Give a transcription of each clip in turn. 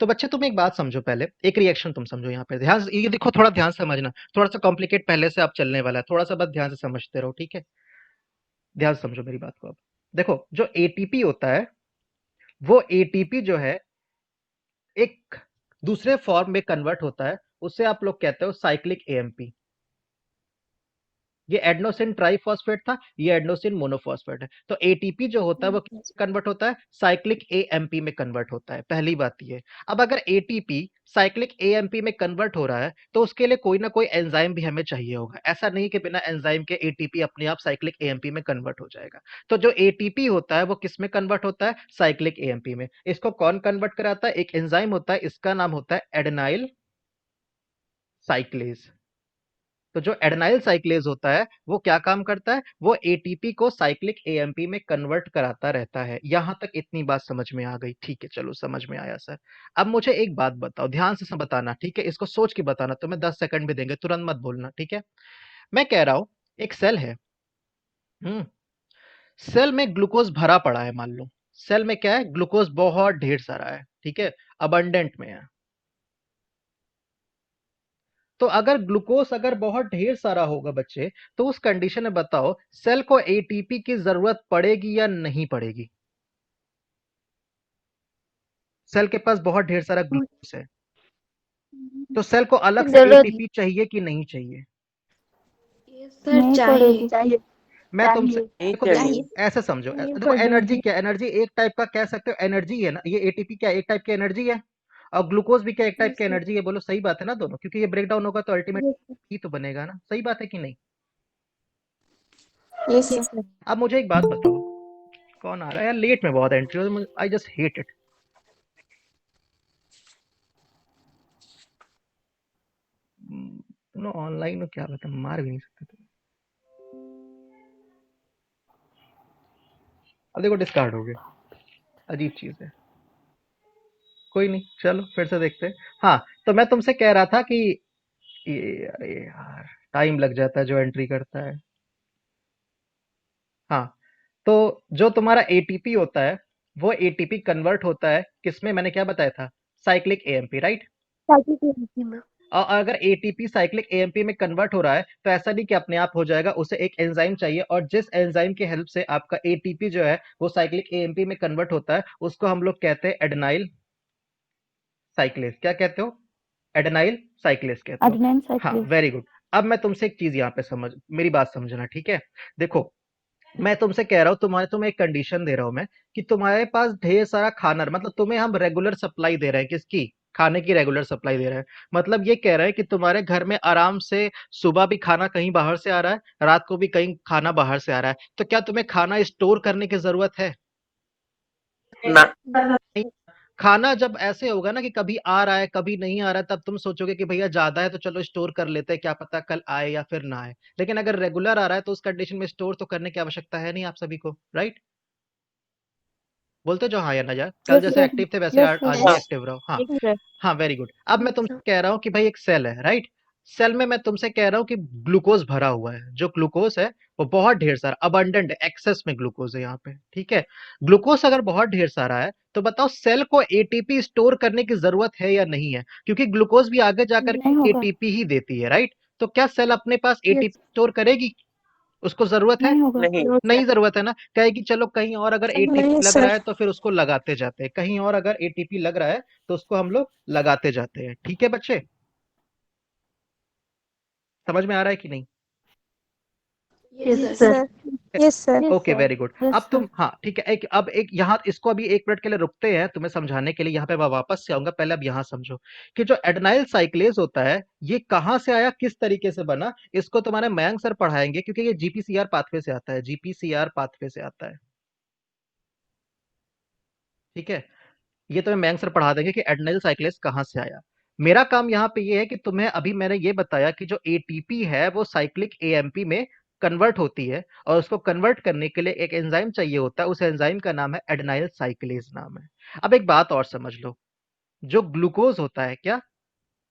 तो बच्चे तुम एक बात समझो, पहले एक रिएक्शन तुम समझो यहाँ पे, ध्यान ये देखो, थोड़ा ध्यान से समझना, थोड़ा सा कॉम्प्लिकेट पहले से आप चलने वाला है, थोड़ा सा बस ध्यान से समझते रहो, ठीक है? ध्यान से समझो मेरी बात को। अब देखो, जो एटीपी होता है, वो एटीपी जो है एक दूसरे फॉर्म में कन्वर्ट होता है, उससे आप लोग कहते हो साइक्लिक एएमपी। ये एडेनोसिन ट्राइफॉस्फेट था, ये एडेनोसिन मोनोफॉस्फेट है। तो एटीपी जो होता है वो कन्वर्ट होता है, साइक्लिक एएमपी में कन्वर्ट होता है। पहली बात ये। अब अगर एटीपी साइक्लिक एएमपी में कन्वर्ट हो रहा है तो उसके लिए कोई ना कोई एंजाइम भी हमें चाहिए होगा। ऐसा नहीं कि बिना एंजाइम के एटीपी अपने आप साइक्लिक एएमपी में कन्वर्ट हो जाएगा। तो जो एटीपी होता है वो किस में कन्वर्ट होता है? साइक्लिक एएमपी में। इसको कौन कन्वर्ट कराता है? एक एंजाइम होता है, इसका नाम होता है एडेनाइल साइक्लेज। तो जो एडेनाइल साइक्लेज होता है वो क्या काम करता है? वो एटीपी को साइक्लिक एएमपी में कन्वर्ट कराता रहता है। यहां तक इतनी बात समझ में आ गई? ठीक है, चलो समझ में आया सर। अब मुझे एक बात बताओ, ध्यान से सब बताना, ठीक है? इसको सोच के बताना, तुम्हें 10 सेकंड भी देंगे, तुरंत मत बोलना, ठीक है? मैं कह रहा हूं, एक सेल है। हम्म। सेल में ग्लूकोज भरा पड़ा है, मान लो। सेल में क्या है? ग्लूकोज बहुत ढेर सारा है, ठीक है? अबंडेंट में है। तो अगर ग्लूकोज अगर बहुत ढेर सारा होगा बच्चे, तो उस कंडीशन में बताओ सेल को एटीपी की जरूरत पड़ेगी या नहीं पड़ेगी? सेल के पास बहुत ढेर सारा ग्लूकोज है, तो सेल को अलग से जरूरत एटीपी चाहिए कि नहीं चाहिए? सर नहीं चाहिए। पड़ेगी। मैं तुमसे नहीं देखो देखो, चाहिए। ऐसे समझो, नहीं देखो एनर्जी पड़ेगी। क्या, एनर्जी एक टाइप का कह सकते हो, एनर्जी है ना, ये एटीपी क्या एक टाइप की एनर्जी है, और ग्लूकोज भी क्या एक टाइप की एनर्जी है? बोलो सही बात है ना दोनों, क्योंकि ये ब्रेक डाउन होगा तो अल्टीमेट ही तो बनेगा ना, सही बात है कि नहीं? Yes sir. अब मुझे एक बात बताओ, कौन आ रहा है यार? लेट में बहुत एंट्री हो, आई जस्ट हेट इट। तुम लोग ऑनलाइन हो, क्या बता, मार भी नहीं सकते तुम। अब देखो डिस्कार्ड हो गए, अजीब चीज है। कोई नहीं, चलो फिर से देखते हैं। हाँ, तो मैं तुमसे कह रहा था कि अरे यार, टाइम लग जाता है जो एंट्री करता है। हाँ, तो जो तुम्हारा एटीपी होता है, वो एटीपी कन्वर्ट होता है किसमें? मैंने क्या बताया था? Cyclic AMP, right? और अगर एटीपी साइक्लिक एएमपी में कन्वर्ट हो रहा है तो ऐसा नहीं कि अपने आप हो जाएगा, उसे एक एंजाइम चाहिए, और जिस एंजाइम की हेल्प से आपका एटीपी जो है वो साइक्लिक एएमपी में कन्वर्ट होता है, उसको हम लोग कहते हैं एडेनाइल साइक्लेज। क्या कहते हो? एडेनाइल साइक्लेज कहते हो। एडेनाइन हाँ, साइक्लेज। Very good. अब मैं तुमसे एक चीज यहाँ पे समझ, मेरी बात समझना, ठीक है? देखो, मैं तुमसे कह रहा हूँ, तुम्हें एक कंडीशन दे रहा हूं मैं, कि तुम्हारे पास ढेर सारा खाना, मतलब तुम्हें हम रेगुलर सप्लाई दे रहे हैं, किसकी? खाने की रेगुलर सप्लाई दे रहे हैं। मतलब ये कह रहे हैं कि तुम्हारे घर में आराम से सुबह भी खाना कहीं बाहर से आ रहा है, रात को भी कहीं खाना बाहर से आ रहा है, तो क्या तुम्हें खाना स्टोर करने की जरूरत है? ना। नहीं। खाना जब ऐसे होगा ना कि कभी आ रहा है कभी नहीं आ रहा है, तब तुम सोचोगे कि भैया ज्यादा है तो चलो स्टोर कर लेते हैं, क्या पता कल आए या फिर ना आए। लेकिन अगर रेगुलर आ रहा है तो उस कंडीशन में स्टोर तो करने की आवश्यकता है नहीं आप सभी को, राइट? बोलते जो हाँ या ना यार, कल यस जैसे सर। एक्टिव थे वैसे यस आज भी सर। हाँ। एक्टिव रहो। हाँ। Yes sir. हाँ, वेरी गुड। अब मैं तुमसे कह रहा हूँ कि भाई एक सेल है, राइट? सेल में मैं तुमसे कह रहा हूँ कि ग्लूकोज भरा हुआ है, जो ग्लूकोज है वो बहुत ढेर सारा, अबंडेंट, एक्सेस में ग्लूकोज है यहाँ पे, ठीक है? ग्लूकोज अगर बहुत ढेर सारा है तो बताओ सेल को एटीपी स्टोर करने की जरूरत है या नहीं है? क्योंकि ग्लूकोज भी आगे जाकर नहीं होगा। एटीपी ही देती है, राइट? तो क्या सेल अपने पास एटीपी यस। स्टोर करेगी? उसको जरूरत है? नहीं होगा। नहीं। नहीं जरूरत है ना, कहेगी चलो कहीं और अगर एटीपी नहीं लग रहा सर। है तो फिर उसको लगाते जाते हैं, कहीं और अगर एटीपी लग रहा है तो उसको हम लोग लगाते जाते हैं, ठीक है बच्चे? समझ में आ रहा है कि नहीं? Yes yes sir. Sir. Yes sir. Yes okay, sir. Very good. Yes अब सर। तुम, हाँ ठीक है, एक अब एक यहाँ इसको अभी 1 मिनट के लिए रुकते हैं तुम्हें समझाने के लिए, यहाँ पे मैं वापस से आऊंगा, पहले अब यहाँ समझो कि जो एडेनाइल साइक्लेज होता है ये कहाँ से आया, किस तरीके से बना, इसको तुम्हारे मयंक सर पढ़ाएंगे, क्योंकि ये जीपीसीआर पाथवे से आता है, जीपीसीआर पाथवे से आता है, ठीक है? ये तुम्हें मयंक सर पढ़ा देंगे कि एडेनाइल साइक्लेज कहाँ से आया। मेरा काम यहाँ पे ये है कि तुम्हें अभी मैंने ये बताया कि जो एटीपी है वो साइक्लिक एएमपी में कन्वर्ट होती है, और उसको कन्वर्ट करने के लिए एक एंजाइम चाहिए होता है, उस एंजाइम का नाम है एडेनाइल साइक्लेज नाम है। अब एक बात और समझ लो, जो ग्लूकोज होता है, क्या?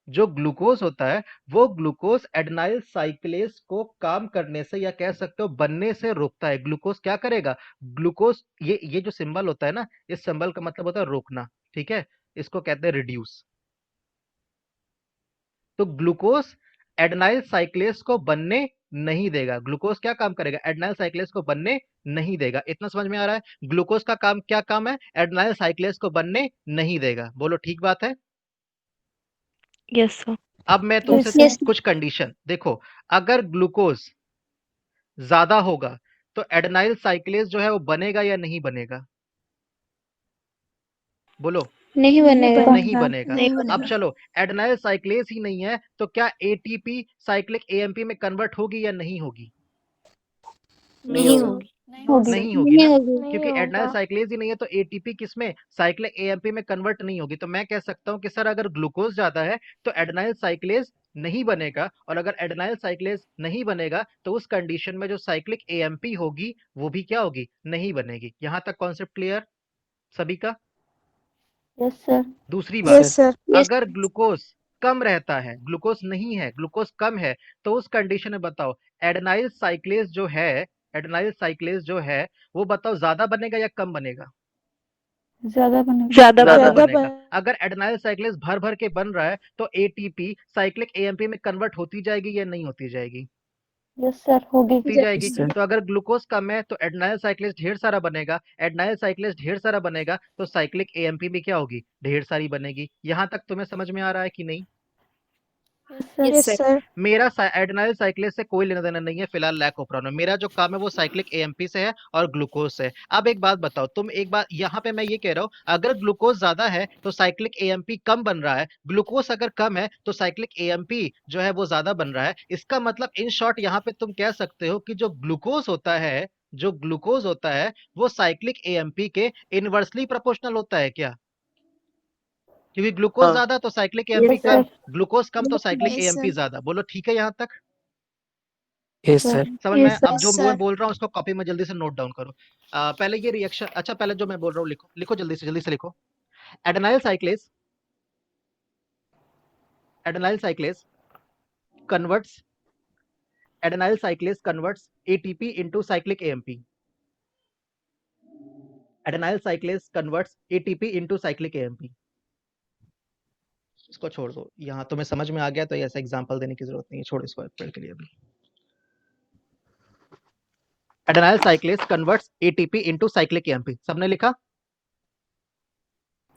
जो ग्लूकोज होता है वो ग्लूकोज एडेनाइल साइक्लेज को काम करने से, या कह सकते हो बनने से रोकता है। ग्लूकोज क्या करेगा? ग्लूकोज, ये जो सिंबल होता है ना, इस सिंबल का मतलब होता है रोकना, ठीक है? इसको कहते हैं रिड्यूस। तो ग्लूकोज एडेनाइल साइक्लेस को बनने नहीं देगा। ग्लूकोज क्या काम करेगा? एडेनाइल साइक्लेस को बनने नहीं देगा। इतना समझ में आ रहा है? ग्लूकोज का काम क्या काम है? एडेनाइल साइक्लेस को बनने नहीं देगा। बोलो ठीक बात है? Yes sir. अब मैं तुमसे Yes, sir. कुछ कंडीशन देखो, अगर ग्लूकोज ज्यादा होगा तो एडेनाइल साइक्लेस जो है वो बनेगा या नहीं बनेगा? बोलो। नहीं बनेगा। नहीं बनेगा। नहीं अब बनेगा। चलो, एडेनाइल साइक्लेस ही नहीं है तो क्या एटीपी साइक्लिक एएमपी में कन्वर्ट होगी या नहीं होगी? नहीं होगी। नहीं होगी ना, नहीं क्योंकि एडेनाइल होगा। साइक्लेस ही नहीं है तो एटीपी किसमें? साइक्लिक एएमपी में कन्वर्ट नहीं होगी। तो मैं कह सकता हूं कि सर अगर ग्लूकोज ज्यादा है तो एडेनाइल साइक्लेस नहीं बनेगा, और अगर एडेनाइल साइक्लेस नहीं बनेगा तो उस कंडीशन में जो साइक्लिक एएमपी होगी वो भी क्या होगी? नहीं बनेगी। यहां तक कॉन्सेप्ट क्लियर सभी का? Yes sir. दूसरी बात, यस सर। अगर ग्लूकोज कम रहता है, ग्लूकोज नहीं है, ग्लूकोज कम है, तो उस कंडीशन में बताओ एडेनाइल साइक्लेस जो है, एडेनाइल साइक्लेस जो है वो बताओ ज्यादा बनेगा या कम बनेगा? ज्यादा बनेगा। ज्यादा ज्यादा बनेगा। अगर एडेनाइल साइक्लेस भर भर के बन रहा है तो एटीपी साइक्लिक एएमपी में कन्वर्ट होती जाएगी या नहीं होती जाएगी? यस सर होगी। होती जाएगी। तो अगर ग्लूकोज कम है तो एडेनाइल साइक्लेस ढेर सारा बनेगा, एडेनाइल साइक्लेस ढेर सारा बनेगा तो साइक्लिक एएमपी भी क्या होगी? ढेर सारी बनेगी। यहां तक तुम्हें समझ में आ रहा है कि नहीं? Yes sir. मेरा एडेनाइल साइक्लेस से कोई लेना देना नहीं है फिलहाल, लैक ऑफ प्रॉब्लम। मेरा जो काम है वो साइक्लिक एएमपी से है और ग्लूकोज से है। अब एक बात बताओ, तुम एक बात यहाँ पे मैं ये कह रहा हूँ, अगर ग्लूकोज ज्यादा है तो साइक्लिक एएमपी कम बन रहा है, ग्लूकोज अगर कम है तो साइक्लिक एएमपी जो है वो ज्यादा बन रहा है। इसका मतलब इन शॉर्ट यहाँ पे तुम कह सकते हो कि जो ग्लूकोज होता है, जो ग्लूकोज होता है वो साइक्लिक एएमपी के इनवर्सली प्रोपोर्शनल होता है क्या? क्योंकि ग्लूकोज हाँ। ज्यादा तो साइक्लिक एएमपी Yes, कम, sir. ग्लूकोज कम तो साइक्लिक Yes, एएमपी sir. ज्यादा। बोलो ठीक है यहां तक? Yes sir. समझ में? Yes, अब जो sir. मैं बोल रहा हूँ उसको कॉपी में जल्दी से नोट डाउन करो। पहले ये रिएक्शन, अच्छा पहले जो मैं बोल रहा हूँ लिखो, लिखो जल्दी से लिखो। Adenyl cyclase, adenyl cyclase converts, adenyl cyclase converts ATP into cyclic AMP. Adenyl cyclase converts ATP into cyclic AMP. इसको छोड़ दो, यहाँ तुम्हें समझ में आ गया तो ऐसा एग्जांपल देने की जरूरत नहीं है, छोड़ो इसको पेड़ के लिए अभी। Adenyl cyclase converts ATP into cyclic AMP, सबने लिखा?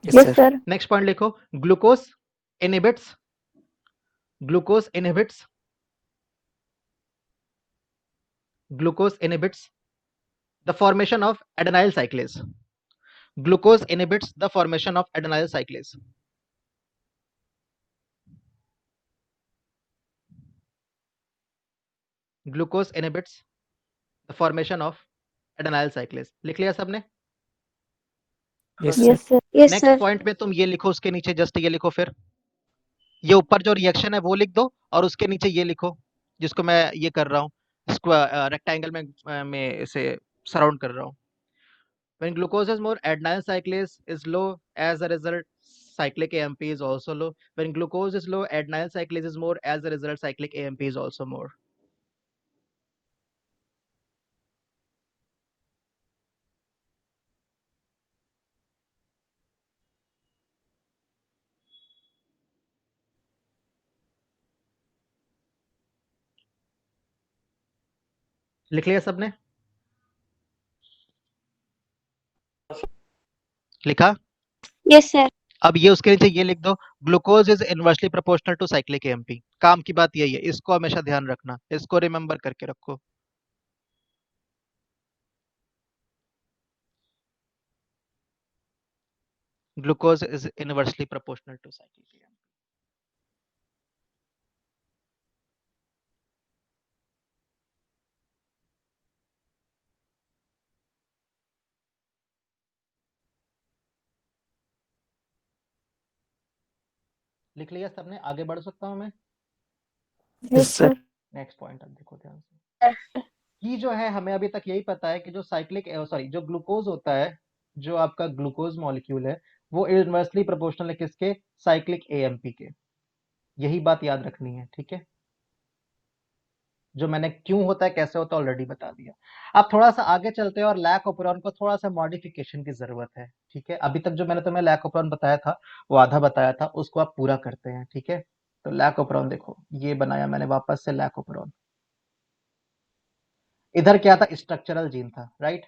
Yes, sir. नेक्स्ट पॉइंट लिखो, glucose inhibits, glucose inhibits, glucose inhibits the formation of adenyl cyclase. Glucose inhibits the formation of adenyl cyclase. Glucose inhibits the formation of adenyl cyclase. लिख लिया सबने? Yes Yes, sir. sir. Yes, next sir. Point में तुम ये लिखो, उसके नीचे just ये लिखो, फिर ये ऊपर जो रिएक्शन है वो लिख दो और उसके नीचे ये लिखो जिसको मैं ये कर रहा हूँ, रेक्टेंगल में इसे सराउंड कर रहा हूँ। When glucose is more, adenyl cyclase is low. As a result, cyclic AMP is also low. When glucose is low, adenyl cyclase is more. As a result, cyclic AMP is also more. लिख लिया सबने? लिखा? Yes, sir. अब ये उसके नीचे ये लिख दो, glucose is inversely proportional to cyclic AMP. काम की बात यही है, इसको हमेशा ध्यान रखना, इसको रिमेंबर करके रखो। Glucose is inversely proportional to cyclic AMP. लिख लिया सबने? आगे बढ़ सकता हूं मैं? Yes, sir. नेक्स्ट पॉइंट अब देखो ध्यान से। की जो है हमें अभी तक यही पता है कि जो साइक्लिक सॉरी जो ग्लूकोज होता है, जो आपका ग्लूकोज मॉलिक्यूल है वो इनवर्सली प्रोपोर्शनल है किसके? साइक्लिक एएमपी के। यही बात याद रखनी है, ठीक है? जो मैंने क्यों होता है कैसे होता है ऑलरेडी बता दिया। अब थोड़ा सा आगे चलते हैं और लैक ओपेरॉन को थोड़ा सा मॉडिफिकेशन की जरूरत है, ठीक है। अभी तक जो मैंने तुम्हें लैक ओपेरॉन बताया था वो आधा बताया था, उसको आप पूरा करते हैं, ठीक है। तो लैक ओपेरॉन देखो, ये बनाया मैंने वापस से लैक ओपेरॉन। इधर क्या था, स्ट्रक्चरल जीन था, राइट।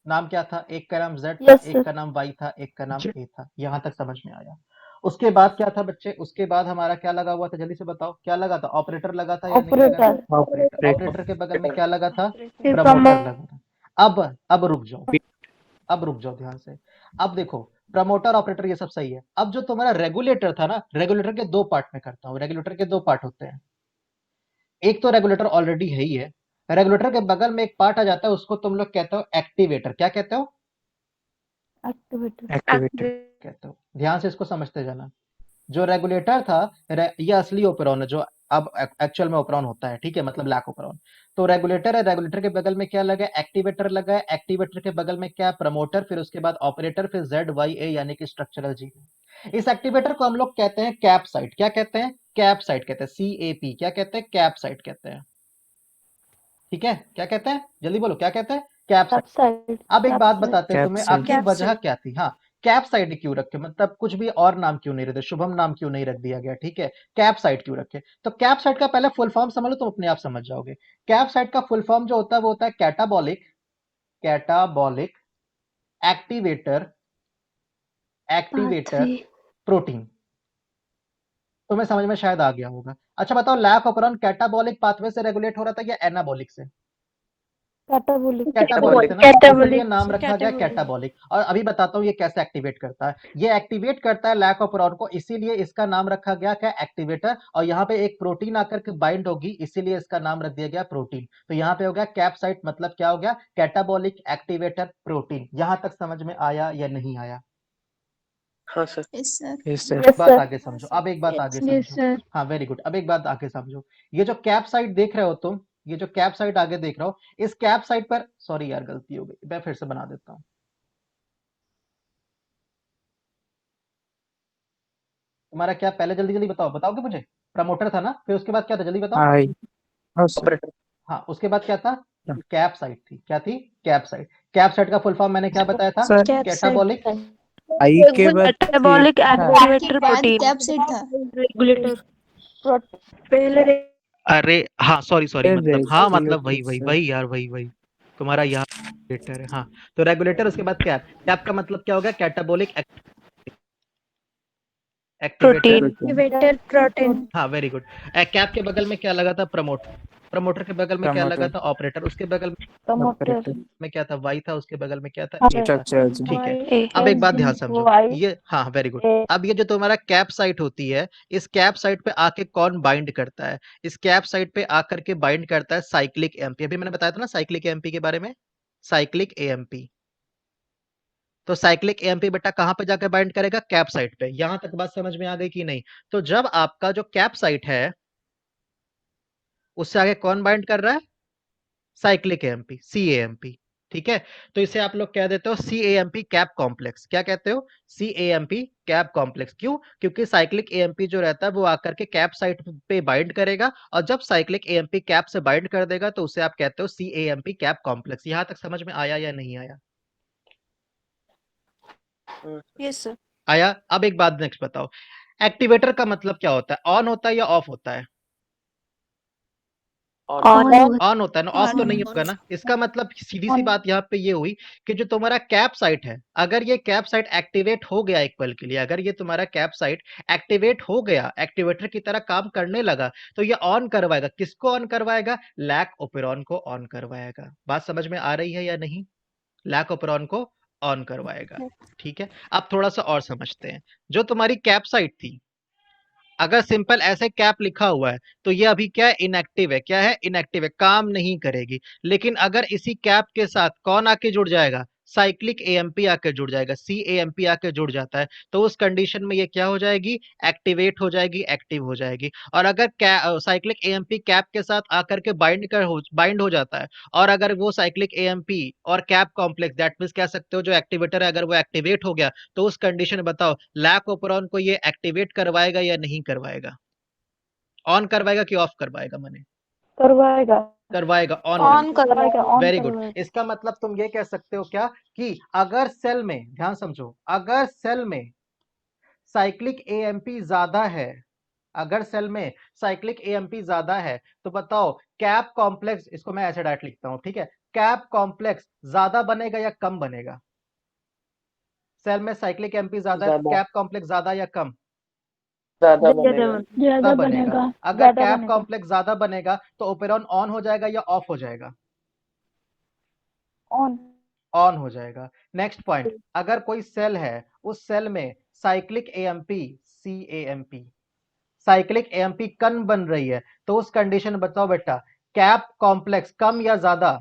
नाम क्या था, एक का नाम Z था, Yes, एक sir. का नाम Y था, एक का नाम A था। यहां तक समझ में आया। उसके बाद क्या था बच्चे, उसके बाद हमारा क्या लगा हुआ था, जल्दी से बताओ क्या लगा था, ऑपरेटर लगा था या नहीं लगा था? Operator. ऑपरेटर। ऑपरेटर के बगल में क्या लगा था, Promoter. प्रमोटर लगा था। अब रुक जाओ, अब रुक जाओ ध्यान से। अब देखो, प्रमोटर ऑपरेटर ये सब सही है। अब जो तुम्हारा रेगुलेटर था ना, रेगुलेटर के दो पार्ट में करता हूँ। रेगुलेटर के दो पार्ट होते हैं, एक तो रेगुलेटर ऑलरेडी है ही है, रेगुलेटर के बगल में एक पार्ट आ जाता है, उसको तुम लोग कहते हो एक्टिवेटर। क्या कहते हो? Activator. एक्टिवेटर। कहते हो। ध्यान से इसको समझते जाना। जो रेगुलेटर था, ये असली ओपेरॉन है, जो अब एक्चुअल में ओपेरॉन होता है, ठीक है, मतलब लैक ओपेरॉन। तो रेगुलेटर है, रेगुलेटर के बगल में क्या लगा है, एक्टिवेटर लगा है। एक्टिवेटर के बगल में क्या, प्रमोटर, फिर उसके बाद ऑपरेटर, फिर ZYA यानी कि स्ट्रक्चरल जीन। इस एक्टिवेटर को हम लोग कहते हैं कैप साइट। क्या कहते हैं? कैप साइट कहते हैं, CAP। क्या कहते हैं? कैप साइट कहते हैं, ठीक है। क्या कहते हैं, जल्दी बोलो, क्या कहते हैं? Cap site. Capside. अब एक बात बताते हैं कैप तुम्हें, साइड। आखिर वजह क्या थी? हाँ, कैप साइड क्यों रखे, मतलब कुछ भी और नाम क्यों नहीं रखे, शुभम नाम क्यों नहीं रख दिया गया, ठीक है। कैप साइड क्यों रखे? तो कैप साइड का पहले फुल फॉर्म समझ लो, तुम अपने आप समझ जाओगे। कैप साइड का फुल फॉर्म जो होता है वो होता है catabolic, catabolic activator, activator protein. तुम्हें समझ में शायद आ गया होगा। अच्छा बताओ, लैक ओपेरॉन कैटाबॉलिक पाथवे से रेगुलेट हो रहा था या एनाबॉलिक से? Catabolic. कैटाबॉलिक से ना, इसलिए नाम रखा गया कैटाबॉलिक। और अभी बताता हूँ ये कैसे एक्टिवेट करता है। ये एक्टिवेट करता है लैक ओपेरॉन को, इसीलिए इसका नाम रखा गया क्या, एक्टिवेटर। और यहाँ पे एक प्रोटीन आकर के बाइंड होगी, इसीलिए इसका नाम रख दिया गया प्रोटीन। तो यहाँ पे हो गया कैप साइट, मतलब क्या हो गया, कैटाबॉलिक एक्टिवेटर प्रोटीन। यहां तक समझ में आया या नहीं आया? हाँ सर। Yes sir. Yes, बात sir. आगे समझो, अब एक बात आगे Yes, समझो। sir. हाँ वेरी गुड, अब एक बात आगे समझो। ये जो कैप साइट देख रहे हो तुम, ये जो कैप साइट आगे देख रहे हो, इस कैप साइट पर, सॉरी यार गलती हो गई, मैं फिर से बना देता हूँ। तुम्हारा क्या, पहले जल्दी जल्दी बताओ, बताओगे मुझे? प्रमोटर था ना, फिर उसके बाद क्या था, जल्दी बताओ। आई। हाँ सर। ऑपरेटर। हाँ, उसके बाद क्या था, कैप साइट थी। क्या थी? Cap site. कैप साइट का फुल फॉर्म मैंने क्या बताया था, सर कैटाबॉलिक। आई के बाद Catabolic हाँ, activator protein. कैप्सिड था। Regulator. पहले अरे हाँ, सॉरी सॉरी, मतलब हाँ, मतलब वही वही रेगुलेटर वही यार, वही वही तुम्हारा यहाँ रेगुलेटर है। हाँ, तो रेगुलेटर, उसके बाद कैप। कैप का मतलब क्या होगा, कैटाबॉलिक एक्टिवेटर। Activator protein. हाँ वेरी गुड। कैप के बगल में क्या लगा था, प्रमोटर। प्रमोटर के बगल में क्या लगा था, ऑपरेटर। उसके बगल Promoter. में क्या था, वाई था। उसके बगल में क्या था, हाँ, ए था। स्ट्रक्चर ठीक है। A. अब एक बात ध्यान समझो, Y. ये हाँ वेरी गुड। A. अब ये जो तुम्हारा कैप साइट होती है, इस कैप साइट पे आके कौन बाइंड करता है? इस कैप साइट पे आकर के बाइंड करता है साइक्लिक एएमपी। अभी मैंने बताया था ना साइक्लिक एएमपी के बारे में, साइक्लिक एएमपी। तो साइक्लिक एएमपी बेटा कहां पे जाकर बाइंड करेगा, कैप साइट पे। यहां तक बात समझ में आ गई कि नहीं? तो जब आपका जो कैप साइट है, उससे आगे कौन बाइंड कर रहा है, साइक्लिक एएमपी, सीएएमपी। ठीक है, तो इसे आप लोग कह देते हो सीएएमपी कैप कॉम्प्लेक्स। क्या कहते हो, सीएएमपी कैप कॉम्प्लेक्स। क्यों? क्योंकि साइक्लिक एएमपी जो रहता है वो आकर के कैप साइट पे बाइंड करेगा, और जब साइक्लिक एएमपी कैप से बाइंड कर देगा तो उसे आप कहते हो सीएएमपी कैप कॉम्प्लेक्स। यहां तक समझ में आया या नहीं आया? Yes sir. आया। अब एक बात नेक्स्ट बताओ, एक्टिवेटर का मतलब क्या होता है, ऑन होता है या ऑफ होता है? On. ऑन होता है ना, ऑफ तो नहीं होगा ना। इसका मतलब सीधी सी बात यहाँ पे ये हुई कि जो तुम्हारा कैप साइट है, अगर ये कैप साइट एक्टिवेट हो गया एक पल के लिए, अगर ये तुम्हारा कैप साइट एक्टिवेट हो गया, एक्टिवेटर की तरह काम करने लगा, तो ये ऑन करवाएगा। किसको ऑन करवाएगा, लैक ओपेरॉन को ऑन करवाएगा। बात समझ में आ रही है या नहीं? लैक ओपेरॉन को ऑन करवाएगा। ठीक है, अब थोड़ा सा और समझते हैं। जो तुम्हारी कैप साइट थी, अगर सिंपल ऐसे कैप लिखा हुआ है तो ये अभी क्या है, इनएक्टिव है। क्या है, इनएक्टिव है, काम नहीं करेगी। लेकिन अगर इसी कैप के साथ कौन आके जुड़ जाएगा, साइक्लिक एएमपी आके जुड़ जाएगा, सीएएमपी आके जुड़ जाता है, तो उस कंडीशन में ये क्या हो जाएगी, एक्टिवेट हो जाएगी, एक्टिव हो जाएगी। और अगर साइक्लिक एएमपी कैप के साथ आकर के बाइंड हो जाता है, और अगर वो साइक्लिक एएमपी और कैप कॉम्प्लेक्स, दैट मींस कह सकते हो जो एक्टिवेटर है, अगर वो एक्टिवेट हो गया, तो उस कंडीशन में बताओ लैक ओपेरॉन को ये एक्टिवेट करवाएगा या नहीं करवाएगा? ऑन करवाएगा कि ऑफ करवाएगा? मैंने करवाएगा करवाएगा, ऑन ऑन करवाएगा ऑन वेरी गुड। करवाएगा इसका मतलब तुम ये कह सकते हो क्या कि अगर सेल में, ध्यान समझो, अगर सेल में साइक्लिक एएमपी ज्यादा है, अगर सेल में साइक्लिक एएमपी ज्यादा है, तो बताओ कैप कॉम्प्लेक्स, इसको मैं ऐसे डायरेक्ट लिखता हूं, ठीक है, कैप कॉम्प्लेक्स ज्यादा बनेगा या कम बनेगा? सेल में साइक्लिक एएमपी ज्यादा है, ज्यादा कैप कॉम्प्लेक्स ज्यादा या कम? ज्यादा बनेगा। ज्यादा बनेगा। बनेगा अगर ज्यादा कैप बनेगा कॉम्प्लेक्स ज्यादा बनेगा तो ओपेरॉन ऑन हो जाएगा या ऑफ हो जाएगा? ऑन ऑन हो जाएगा। नेक्स्ट पॉइंट, अगर कोई सेल है, उस सेल में साइक्लिक एएमपी सीएएमपी साइक्लिक एएमपी कम बन रही है, तो उस कंडीशन में बताओ बेटा कैप कॉम्प्लेक्स कम या ज्यादा?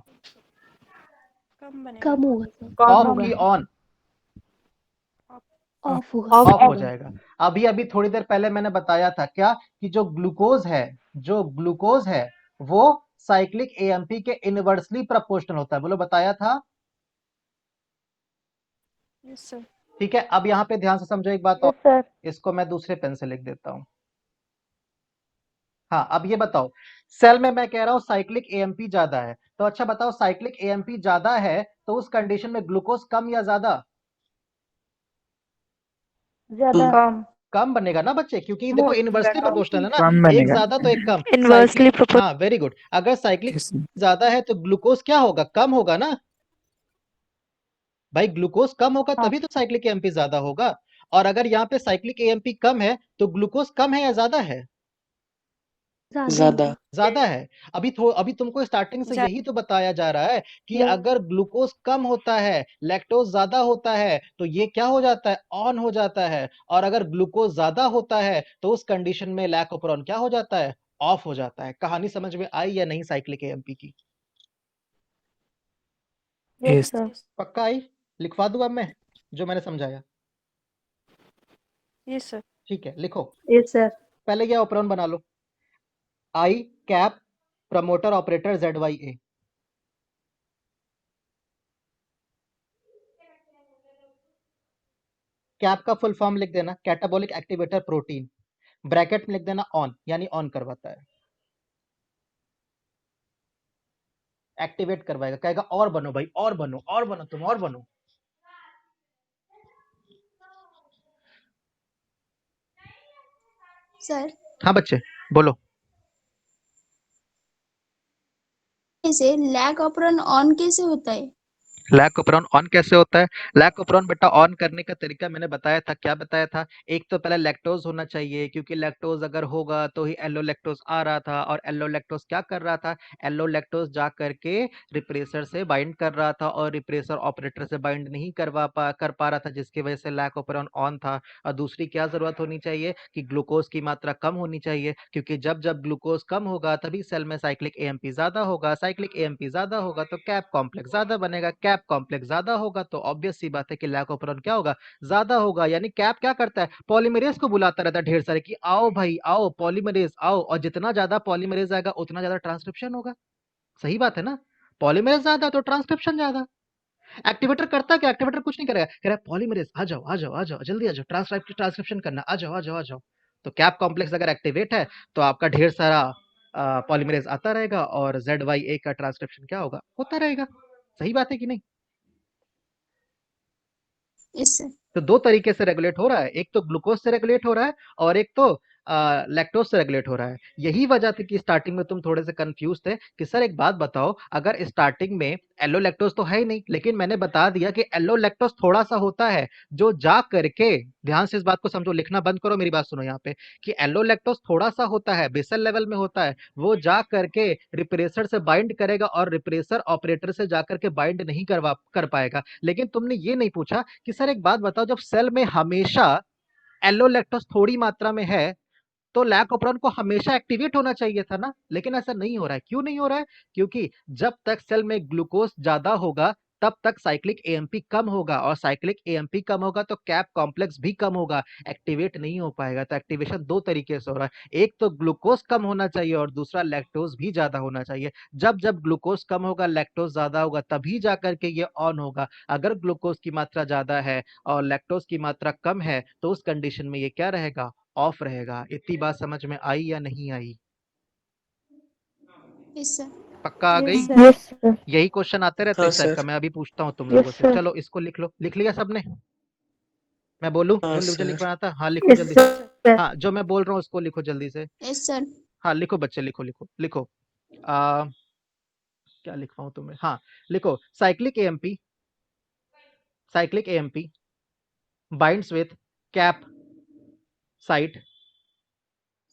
कम होगा ऑफ की ऑन? ऑफ होगा ऑफ हो जाएगा। अभी अभी थोड़ी देर पहले मैंने बताया था क्या कि जो ग्लूकोज है वो साइक्लिक एएमपी के इनवर्सली प्रोपोर्शनल होता है, बोलो बताया था? ठीक है, अब यहां पे ध्यान से समझो एक बात और, यस सर इसको मैं दूसरे पेन से लिख देता हूं। हाँ, अब ये बताओ, सेल में मैं कह रहा हूं साइक्लिक एएमपी ज्यादा है, तो अच्छा बताओ साइक्लिक एएमपी ज्यादा है तो उस कंडीशन में ग्लूकोज कम या ज्यादा? ज्यादा कम बनेगा ना बच्चे, क्योंकि देखो इनवर्सली प्रोपोर्शनल है ना, कम एक बनेगा। ज्यादा तो एक कम। इनवर्सली हाँ वेरी गुड, अगर साइक्लिक Yes. ज्यादा है तो ग्लूकोज क्या होगा? कम होगा ना भाई, ग्लूकोज कम होगा हाँ। तभी तो साइक्लिक एएमपी ज्यादा होगा। और अगर यहाँ पे साइक्लिक एएमपी कम है तो ग्लूकोज कम है या ज्यादा है? ज्यादा ज्यादा है। अभी तुमको स्टार्टिंग से यही तो बताया जा रहा है कि अगर ग्लूकोज कम होता है, लैक्टोज ज्यादा होता है, तो ये क्या हो जाता है? ऑन हो जाता है। और अगर ग्लूकोज ज्यादा होता है तो उस कंडीशन में लैकोपेरोन क्या हो जाता है? ऑफ हो जाता है। कहानी समझ में आई या नहीं साइक्लिक एएमपी की? Yes Yes. सर पक्का आई? लिखवा दूं अब मैं जो मैंने समझाया? ठीक है, लिखो। यस सर पहले ये ऑपरेशन बना लो, I CAP promoter operator Z Y A. CAP का फुल फॉर्म लिख देना, कैटाबॉलिक एक्टिवेटर प्रोटीन, ब्रैकेट में लिख देना ऑन, यानी ऑन करवाता है, एक्टिवेट करवाएगा, कहेगा और बनो भाई, और बनो, और बनो, तुम और बनो। सर हाँ बच्चे बोलो। इसे लैग ऑपरन ऑन कैसे होता है? लैकोपेरोन ऑन कैसे होता है? लैकोपेरोन बेटा ऑन करने का तरीका मैंने बताया था, क्या बताया था? एक तो पहले लैक्टोज होना चाहिए, क्योंकि लैक्टोज अगर होगा तो ही एलो लैक्टोज आ रहा था, और एलो लैक्टोज क्या कर रहा था? एलो लैक्टोज जा करके रिप्रेसर से बाइंड कर रहा था, और रिप्रेसर ऑपरेटर से बाइंड नहीं कर पा रहा था, जिसकी वजह से लैकोपेरोन ऑन था। और दूसरी क्या जरूरत होनी चाहिए कि ग्लूकोज की मात्रा कम होनी चाहिए, क्योंकि जब जब ग्लूकोज कम होगा तभी सेल में साइक्लिक एएमपी ज्यादा होगा, साइक्लिक एएमपी ज्यादा होगा तो कैप कॉम्प्लेक्स ज्यादा बनेगा, कैप कॉम्प्लेक्स ज्यादा होगा तो ऑब्वियस सी बात है कि लैकोपेरोन क्या होगा? ज्यादा होगा। यानी कैप क्या करता है? पॉलीमरेज को बुलाता रहता है ढेर सारे कि आओ भाई आओ, पॉलीमरेज आओ, और जितना ज्यादा पॉलीमरेज आएगा उतना ज्यादा ट्रांसक्रिप्शन होगा। सही बात है ना? पॉलीमरेज ज्यादा तो ट्रांसक्रिप्शन ज्यादा। एक्टिवेटर करता क्या? एक्टिवेटर कुछ नहीं करेगा, कह रहा है पॉलीमरेज आ जाओ आ जाओ आ जाओ, जल्दी आ जाओ, ट्रांसक्रिप्शन करना, आ जाओ आ जाओ आ जाओ। तो कैप कॉम्प्लेक्स अगर एक्टिवेट है तो आपका ढेर सारा पॉलीमरेज आता रहेगा, और जेड वाई ए का ट्रांसक्रिप्शन क्या होगा? होता रहेगा। सही बात है कि नहीं? यस सर तो दो तरीके से रेगुलेट हो रहा है, एक तो ग्लूकोज से रेगुलेट हो रहा है, और एक तो लैक्टोज से रेगुलेट हो रहा है। यही वजह थी कि स्टार्टिंग में तुम थोड़े से कंफ्यूज थे कि सर एक बात बताओ, अगर स्टार्टिंग में एलो लैक्टोज तो है ही नहीं, लेकिन मैंने बता दिया कि एलो लैक्टोज थोड़ा सा होता है, जो जा करके, ध्यान से इस बात को समझो, लिखना बंद करो, मेरी बात सुनो यहाँ पे, कि एलो लैक्टोज थोड़ा सा होता है, बेसल लेवल में होता है, वो जा करके रिप्रेसर से बाइंड करेगा, और रिप्रेसर ऑपरेटर से जा करके बाइंड नहीं कर पाएगा। लेकिन तुमने ये नहीं पूछा कि सर एक बात बताओ, जब सेल में हमेशा एलो लैक्टोज थोड़ी मात्रा में है तो लैकोपेरोन को हमेशा एक्टिवेट होना चाहिए था ना, लेकिन ऐसा नहीं हो रहा है। क्यों नहीं हो रहा है? क्योंकि जब तक सेल में ग्लूकोज ज्यादा होगा तब तक साइक्लिक एएमपी कम होगा, और साइक्लिक एएमपी कम होगा तो कैप कॉम्प्लेक्स भी कम होगा, एक्टिवेट नहीं हो पाएगा। तो एक्टिवेशन दो तरीके से हो रहा है, एक तो ग्लूकोज कम होना चाहिए और दूसरा लैक्टोज भी ज्यादा होना चाहिए। जब जब ग्लूकोज कम होगा, लैक्टोज ज्यादा होगा, तभी जा करके ये ऑन होगा। अगर ग्लूकोज की मात्रा ज्यादा है और लैक्टोज की मात्रा कम है तो उस कंडीशन में ये क्या रहेगा? ऑफ रहेगा। इतनी बात समझ में आई या नहीं आई? Yes sir. पक्का आ गई? Yes sir. यही क्वेश्चन आते रहते हाँ इस टाइप सर। का। मैं अभी पूछता हूँ तुम Yes, लोगों से। sir. चलो इसको लिख लो। लिख लिया सबने? मैं बोलूं हाँ जो मुझे सर। लिखवाना था? हाँ लिखो यस जल्दी से। सर। हाँ जो मैं बोल रहा हूँ उसको लिखो जल्दी से। Yes sir. हाँ लिखो बच्चे, लिखो लिखो लिखो। आ, क्या लिखवाऊं तुम्हें? हाँ लिखो, cyclic AMP, cyclic AMP binds with cap site,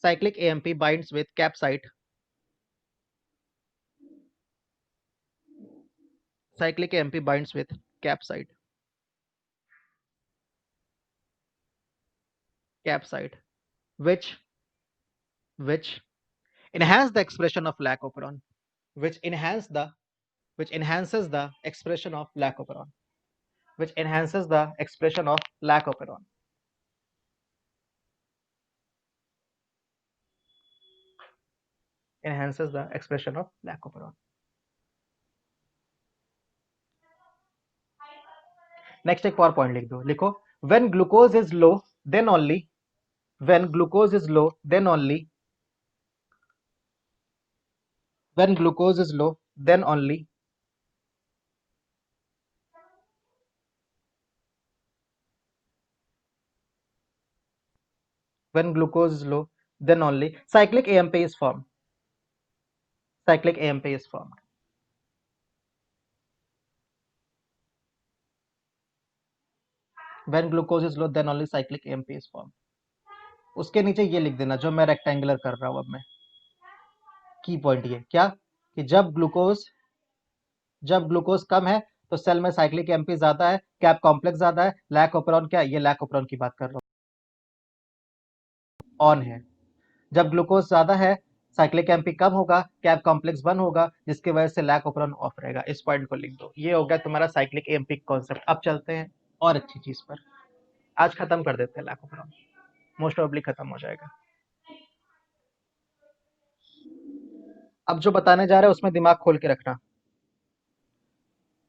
cyclic AMP binds with cap site, cyclic AMP binds with cap site, cap site, which enhance the expression of lac operon, which enhances the expression of lac operon, which enhances the expression of lac operon. Enhances the expression of lac operon. Next एक और point लिख दो। लिखो, when glucose is low then only, when glucose is low then only, when glucose is low then only, when glucose is low then only cyclic AMP is formed. Cyclic AMP is formed. When glucose is low then only cyclic AMP is formed. उसके नीचे ये लिख देना जो मैं rectangular कर रहा हूं अब मैं। की पॉइंट ये क्या कि जब ग्लूकोज कम है तो सेल में साइक्लिक एमपी ज्यादा है, कैप कॉम्प्लेक्स ज्यादा है, लैक ऑपरॉन क्या है? ये लैक ऑपरॉन की बात कर रहा हूं, ऑन है। जब ग्लूकोज ज्यादा है साइक्लिक एमपी कम होगा, कैप कॉम्प्लेक्स 1 होगा, जिसकी वजह से लैक ऑपरॉन ऑफ रहेगा। इस पॉइंट को लिख दो। ये हो गया तुम्हारा साइक्लिक एमपी कॉन्सेप्ट। अब चलते हैं और अच्छी चीज पर। आज खत्म कर देते हैं लैक ऑपरॉन, मोस्ट प्रोबेबली खत्म हो जाएगा। अब जो बताने जा रहे हैं उसमें दिमाग खोल के रखना।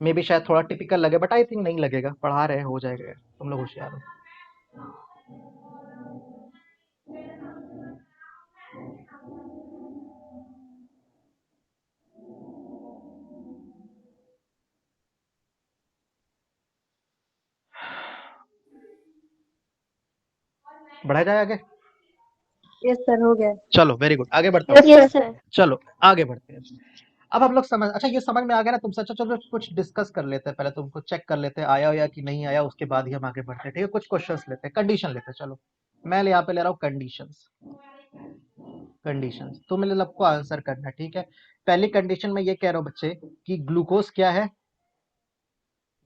मे भी शायद थोड़ा टिपिकल लगे, बट आई थिंक नहीं लगेगा। पढ़ा रहे हैं, हो जाएगा, तुम लोग होशियार हो। बढ़ा जाए आगे? यस सर, हो गया। चलो वेरी गुड, आगे बढ़ता हूँ। Yes sir. चलो आगे बढ़ते हैं। अब हम लोग समझ, अच्छा ये समझ में आ गया ना तुमसे? अच्छा चलो कुछ डिस्कस कर लेते हैं, पहले तुमको चेक कर लेते हैं आया हो या कि नहीं आया, उसके बाद ही हम आगे बढ़ते हैं। ठीक है, कुछ क्वेश्चंस लेते हैं, कंडीशन लेते हैं। चलो मैं यहाँ पे ले रहा हूँ कंडीशंस। कंडीशंस तो मेरे सबको आंसर करना है, ठीक है। पहली कंडीशन में ये कह रहा हूँ बच्चे कि ग्लूकोज क्या है?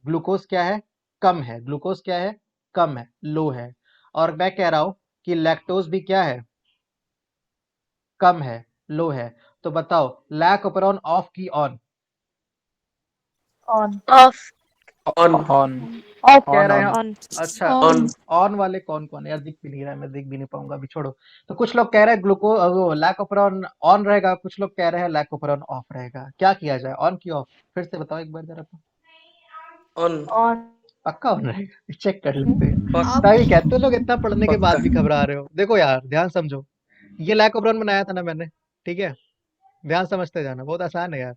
ग्लूकोज क्या है? कम है। ग्लूकोज क्या है? कम है, लो है। और मैं कह रहा हूं कि लैक्टोज भी क्या है? कम है, लो है। तो बताओ लैक ऑपरॉन ऑफ की ऑन? ऑन। ऑन। ऑफ कह रहे हैं ऑन। अच्छा। ऑन। ऑन वाले कौन कौन है यार? दिख भी नहीं रहा है, मैं देख भी नहीं पाऊंगा अभी, छोड़ो। तो कुछ लोग कह रहे हैं ग्लूकोज लैक ऑपरॉन ऑन रहेगा, कुछ लोग कह रहे हैं लैक ऑपरॉन ऑफ रहेगा। क्या किया जाए, ऑन की ऑफ? फिर से बताओ एक बार जरा। ऑन। ऑन। पक्का ऑन रहेगा? चेक कर लेते हैं। ऑफ तभी कहते लोग इतना पढ़ने के बाद पक्का। भी घबरा रहे हो। देखो यार ध्यान समझो, ये लैक ऑपरॉन बनाया था ना मैंने, ठीक है? ध्यान समझते जाना, बहुत आसान है यार।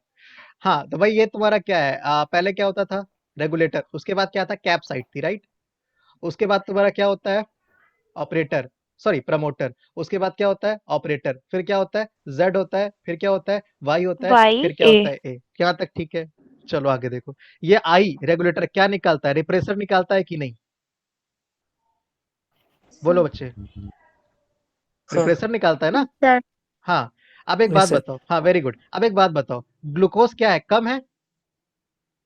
हाँ तो भाई ये तुम्हारा क्या है? पहले क्या होता था? रेगुलेटर। उसके बाद क्या था? कैप साइट थी, राइट? उसके बाद तुम्हारा क्या होता है? Operator, sorry promoter. उसके बाद क्या होता है? ऑपरेटर। फिर क्या होता है? जेड होता है। फिर क्या होता है? वाई होता है। वाई फिर क्या ए। होता है? ए। यहाँ तक ठीक है? चलो आगे देखो। ये आई रेगुलेटर क्या निकालता है? रिप्रेसर निकालता है कि नहीं? बोलो बच्चे, हाँ। रिप्रेसर निकालता है ना? सर। हाँ। अब एक यस बात सर। बताओ, हाँ वेरी गुड। अब एक बात बताओ, ग्लूकोज क्या है? कम है,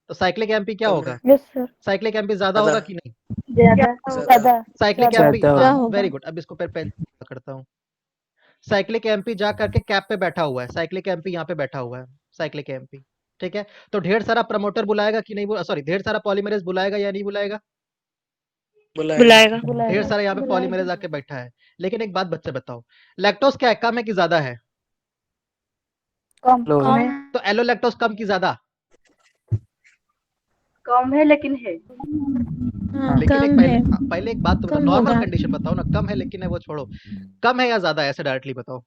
तो साइक्लिक एमपी क्या कम होगा? है। Yes sir. साइक्लिक एमपी ज्यादा ज्यादा। होगा कि नहीं? ज्यादा। ज्यादा। ज्यादा। साइक्लिक ज्यादा। एमपी, ज्यादा हाँ होगा। Very good. अब इसको पहले करता हूँ। साइक्लिक एमपी जा करके कैप पे बैठा हुआ है, साइक्लिक एमपी यहाँ पे बैठा हुआ है, साइक्लिक एमपी, ठीक है? तो ढेर सारा प्रमोटर बुलाएगा कि नहीं? सॉरी, ढेर सारा पॉलीमरेज बुलाएगा या नहीं बुलाएगा? बुलाएगा। ढेर सारा यहाँ पे पॉलीमरेज आके बैठा है। लेकिन एक बात बच्चे बताओ, लैक्टोज क्या है? कम है कि ज्यादा है? कम। लो कम है। तो एलो लैक्टोज कम की ज्यादा? कम है लेकिन है। हाँ, लेकिन एक कम पहले है, पहले एक बात तो बताओ, कम नॉर्मल होगा। कंडीशन बताओ ना, कम है लेकिन है वो छोड़ो, कम है या ज्यादा है, ऐसे डायरेक्टली बताओ।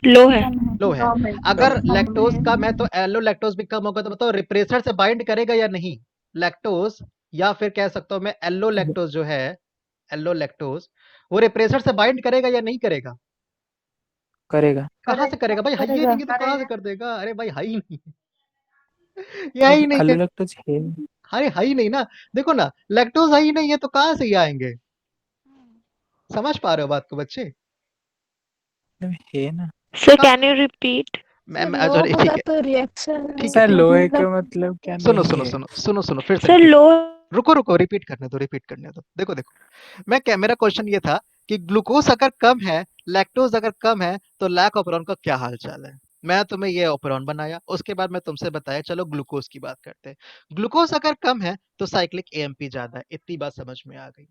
लो है। लो है। कम है। अगर कम लैक्टोज है। कम है तो एलो लैक्टोज भी कम होगा, तो बताओ रिप्रेसर से बाइंड करेगा या नहीं लैक्टोज, या फिर कह सकता हूं मैं एलो लैक्टोज जो है, एलो लैक्टोज, वो रिप्रेसर से बाइंड करेगा या नहीं करेगा? करेगा। कहाँ से करेगा भाई, है ही करेगा। नहीं है तो कहाँ से कर देगा? अरे भाई है ही नहीं है। ये है ही नहीं आलू है। लैक्टोज है। अरे है ही नहीं ना। देखो ना, लैक्टोज है ही नहीं है तो कहाँ से ये आएंगे? समझ पा रहे हो बात को बच्चे? है ना। सर कहाँ? Can you repeat? मैं लो सॉरी, ठीक होगा है, तो रिएक्शन ठीक है, सर ठीक है। लोहे का मतलब मतलब क्या सुनो नहीं सुनो है। सुनो सुनो सुनो, फिर से सर रिपीट। लो। रुको रुको, रिपीट करने दो, रिपीट करने दो। देखो देखो, मैं क्या, मेरा क्वेश्चन ये था कि ग्लूकोज अगर कम है, लैक्टोज अगर कम है, तो लैक ऑपरॉन का क्या हाल चाल है? मैं तुम्हें ये ऑपरॉन बनाया, उसके बाद मैं तुमसे बताया चलो ग्लूकोज की बात करते हैं। ग्लूकोज अगर कम है तो साइक्लिक एएमपी ज्यादा है, इतनी बात समझ में आ गई।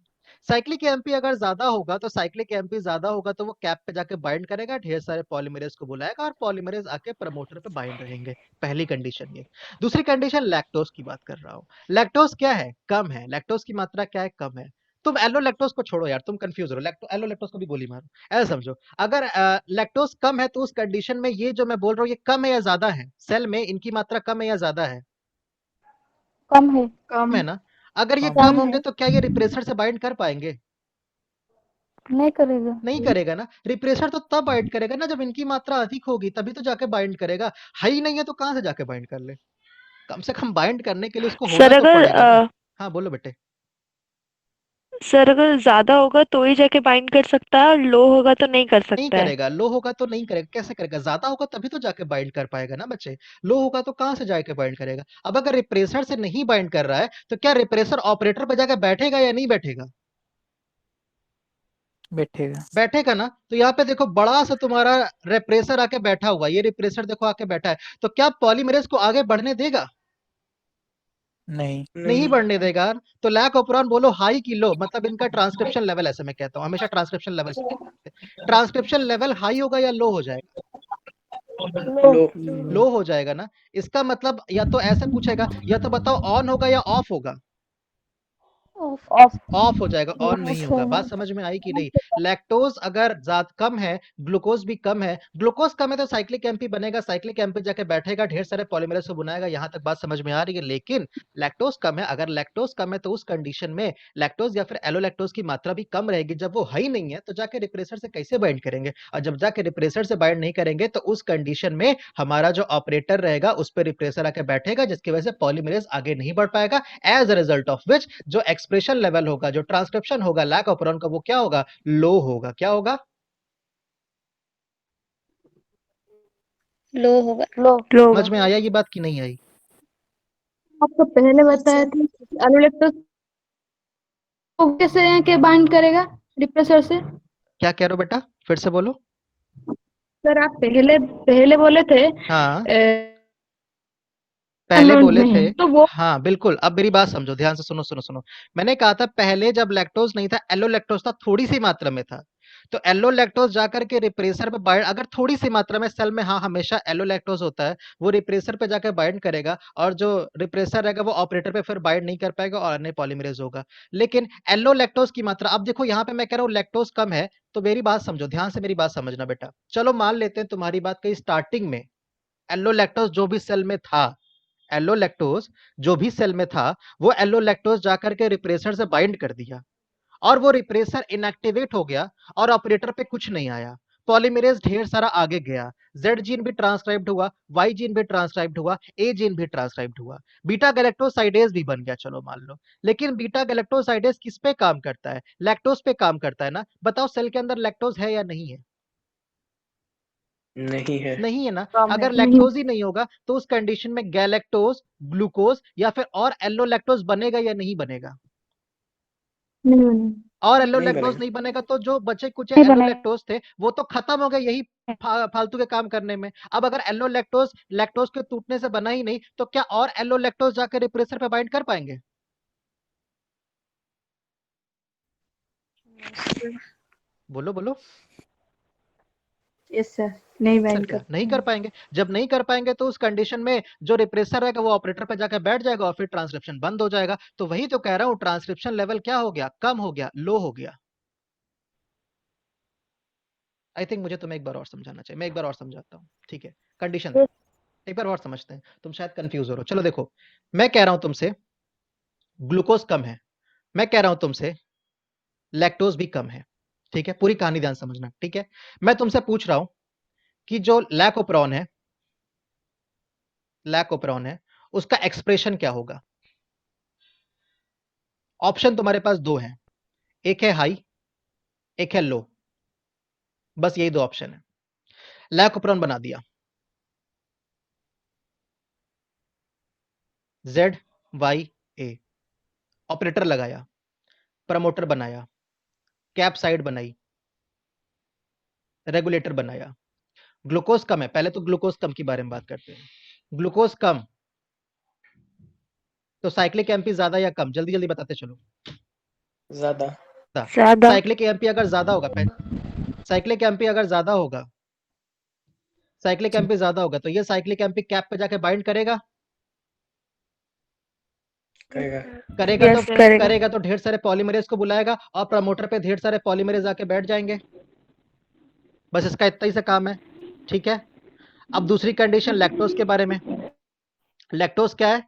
साइक्लिक एएमपी अगर ज्यादा होगा तो साइक्लिक एएमपी ज्यादा होगा तो वो कैप पे जाके बाइंड करेगा, ढेर सारे पॉलीमरेज को बुलाएगा और पॉलीमरेज आके प्रमोटर पे बाइंड रहेंगे। पहली कंडीशन ये। दूसरी कंडीशन लैक्टोज की बात कर रहा हूं। लैक्टोज क्या है? कम है। लैक्टोज की मात्रा क्या है? कम है। तुम एलो लैक्टोज को छोड़ो यार, तुम कंफ्यूज हो, एलो लैक्टोज को भी गोली मारो। ऐसा समझो, अगर लैक्टोज कम है तो उस कंडीशन में ये जो मैं बोल रहा हूँ ये कम है या ज्यादा है? सेल में इनकी मात्रा कम है या ज्यादा है? कम है। कम है ना। अगर ये कम कम कम होंगे है। तो क्या ये रिप्रेसर से बाइंड कर पाएंगे? नहीं करेगा। नहीं करेगा ना। रिप्रेसर तो तब बाइंड करेगा ना जब इनकी मात्रा अधिक होगी, तभी तो जाके बाइंड करेगा। है ही नहीं है तो कहां से जाके बाइंड कर ले? कम से कम बाइंड करने के लिए उसको सर होना तो अगर पड़ेगा ना। हाँ बोलो बेटे। सर अगर ज्यादा होगा तो ही जाके बाइंड कर सकता है, और लो होगा तो नहीं कर नहीं सकता है। करेगा, लो होगा तो नहीं करेगा, कैसे करेगा? ज्यादा होगा तभी तो जाके बाइंड कर पाएगा ना बच्चे। लो होगा तो कहां से जाके बाइंड करेगा? अब अगर रिप्रेसर से नहीं बाइंड कर रहा है तो क्या रिप्रेसर ऑपरेटर पे जाके बैठेगा या नहीं बैठेगा? बैठेगा। बैठेगा ना। तो यहाँ पे देखो बड़ा सा तुम्हारा रिप्रेसर आके बैठा हुआ, ये रिप्रेसर देखो आके बैठा है, तो क्या पॉलीमरेज को आगे बढ़ने देगा? नहीं। नहीं नहीं। बढ़ने देगा। तो लैक ऑपरॉन बोलो हाई की लो, मतलब इनका ट्रांसक्रिप्शन लेवल, ऐसे मैं कहता हूँ हमेशा transcription level, transcription level high होगा या लो हो जाएगा? लो। लो। लो हो जाएगा ना। इसका मतलब या तो ऐसे पूछेगा, या तो बताओ ऑन होगा या ऑफ होगा? ऑफ। ऑफ। ऑफ हो जाएगा, ऑन नहीं ऑफ होगा। होगा। बात समझ में आई कि नहीं? लैक्टोज अगर ज्यादा कम है, ग्लूकोज भी कम है, ग्लूकोज कम है तो साइक्लिक एमपी बनेगा, साइक्लिक एमपी जाके बैठेगा, ढेर सारे पॉलीमरेज को बनाएगा। यहां तक बात समझ में आ रही है? लेकिन लैक्टोज कम है, अगर लैक्टोज कम है तो उस कंडीशन में लैक्टोज या फिर एलोलैक्टोज की मात्रा भी कम रहेगी। जब वो है ही नहीं है तो जाके रिप्रेसर से कैसे बाइंड करेंगे? और जब जाके रिप्रेसर से बाइंड नहीं करेंगे तो उस कंडीशन में हमारा जो ऑपरेटर रहेगा उस पर रिप्रेसर आके बैठेगा, जिसकी वजह से पॉलीमरेज आगे नहीं बढ़ पाएगा। As a result of which जो एक्सप्रेशन लेवल होगा, जो ट्रांसक्रिप्शन होगा लैक ऑपरॉन का, वो क्या होगा? लो होगा। क्या होगा? लो होगा। लो। लो समझ होगा। में आया ये बात कि नहीं आई? आपको पहले बताया था कि आलू लैक्टोज को कैसे के बाइंड करेगा रिप्रेसर से। क्या कह रहे हो बेटा, फिर से बोलो। सर आप पहले पहले बोले थे हाँ पहले अमाउंट बोले में थे। है तो वो हाँ बिल्कुल, अब मेरी बात समझो, ध्यान से सुनो सुनो सुनो। मैंने कहा था पहले जब लैक्टोज नहीं था, एलो लैक्टोज था, थोड़ी सी मात्रा में था। तो एलो लैक्टोज जाकर के रिप्रेसर पे बाइंड, अगर थोड़ी सी मात्रा में सेल में, हाँ हमेशा एलो लैक्टोज होता है, वो रिप्रेसर पे जाकर बाइंड करेगा, और जो रिप्रेसर रहेगा वो ऑपरेटर पे फिर बाइंड नहीं कर पाएगा और अन्य पॉलीमरेज होगा। लेकिन एलो लैक्टोज की मात्रा, अब देखो यहाँ पे मैं कह रहा हूँ लैक्टोज कम है, तो मेरी बात समझो, ध्यान से मेरी बात समझना बेटा। चलो मान लेते हैं तुम्हारी बात कही स्टार्टिंग में एलो लैक्टोज जो भी सेल में था, एलो लैक्टोज जो भी सेल में था, वो एलो लैक्टोज जाकर के रिप्रेसर से बाइंड कर दिया, और वो रिप्रेसर इनएक्टिवेट हो गया और ऑपरेटर पे कुछ नहीं आया। पॉलीमरेज ढेर सारा आगे गया, जेड जीन भी ट्रांसक्राइब्ड हुआ, वाई जीन भी ट्रांसक्राइब्ड हुआ, ए जीन भी ट्रांसक्राइब्ड हुआ, बीटा गैलेक्टोसाइडेज भी बन गया, चलो मान लो। लेकिन बीटा गैलेक्टोसाइडेज किस पे काम करता है? लैक्टोज पे काम करता है ना। बताओ सेल के अंदर लैक्टोज है या नहीं है? नहीं है। नहीं है ना। कम है। अगर नहीं। लैक्टोज ही नहीं होगा तो उस कंडीशन में गैलेक्टोज, ग्लूकोज या फिर और एल्लो लैक्टोज बनेगा या नहीं बनेगा? नहीं नहीं और एल्लो नहीं लैक्टोज बनेगा। नहीं बनेगा तो जो बचे कुछ नहीं एल्लो बनेगा। लैक्टोज थे वो तो खत्म हो गए, यही फालतू के काम करने में। अब अगर एल्लो लैक्टोज लैक्टोज के टूटने से बना ही नहीं तो क्या और एल्लो लैक्टोज जाकर रिप्रेसर पे बाइंड कर पाएंगे? बोलो बोलो। यस सर, नहीं सर बाइंड क्या कर नहीं कर पाएंगे? जब नहीं कर पाएंगे तो उस कंडीशन में जो रिप्रेसर रहेगा वो ऑपरेटर पे जाकर बैठ जाएगा और फिर ट्रांसक्रिप्शन बंद हो जाएगा। तो वही तो कह रहा हूँ, ट्रांसक्रिप्शन लेवल क्या हो गया? कम हो गया, लो हो गया। आई थिंक मुझे तुम्हें एक बार और समझाना चाहिए, मैं एक बार और समझाता हूँ, ठीक है? Condition Yes. एक बार और समझते हैं, तुम शायद कंफ्यूज हो रहे हो। चलो देखो, मैं कह रहा हूं तुमसे ग्लूकोज कम है, मैं कह रहा हूं तुमसे लैक्टोज भी कम है, ठीक है? पूरी कहानी ध्यान समझना, ठीक है? मैं तुमसे पूछ रहा हूं कि जो लैकोप्रोन है उसका एक्सप्रेशन क्या होगा? ऑप्शन तुम्हारे पास दो हैं, एक है हाई, एक है लो, बस यही दो ऑप्शन है। लैकोप्रोन बना दिया, ZYA, ऑपरेटर लगाया, प्रमोटर बनाया, कैप साइड बनाई, रेगुलेटर बनाया। ग्लूकोज कम है, पहले तो ग्लूकोज कम के बारे में बात करते हैं। ग्लूकोज कम तो साइक्लिक एमपी ज्यादा या कम? जल्दी जल्दी बताते चलो। ज्यादा। ज्यादा। साइक्लिक एमपी अगर ज्यादा होगा, साइक्लिक एमपी अगर ज्यादा होगा, साइक्लिक एमपी ज्यादा होगा तो ये साइक्लिक एमपी कैप पे जाके बाइंड करेगा? करेगा। करेगा तो यस करेगा। करेगा तो ढेर सारे पॉलीमरेज को बुलाएगा और प्रमोटर पे ढेर सारे पॉलीमरेज आके बैठ जाएंगे। बस इसका इतना ही सा काम है, ठीक है? अब दूसरी कंडीशन लैक्टोज के बारे में। लैक्टोज क्या है?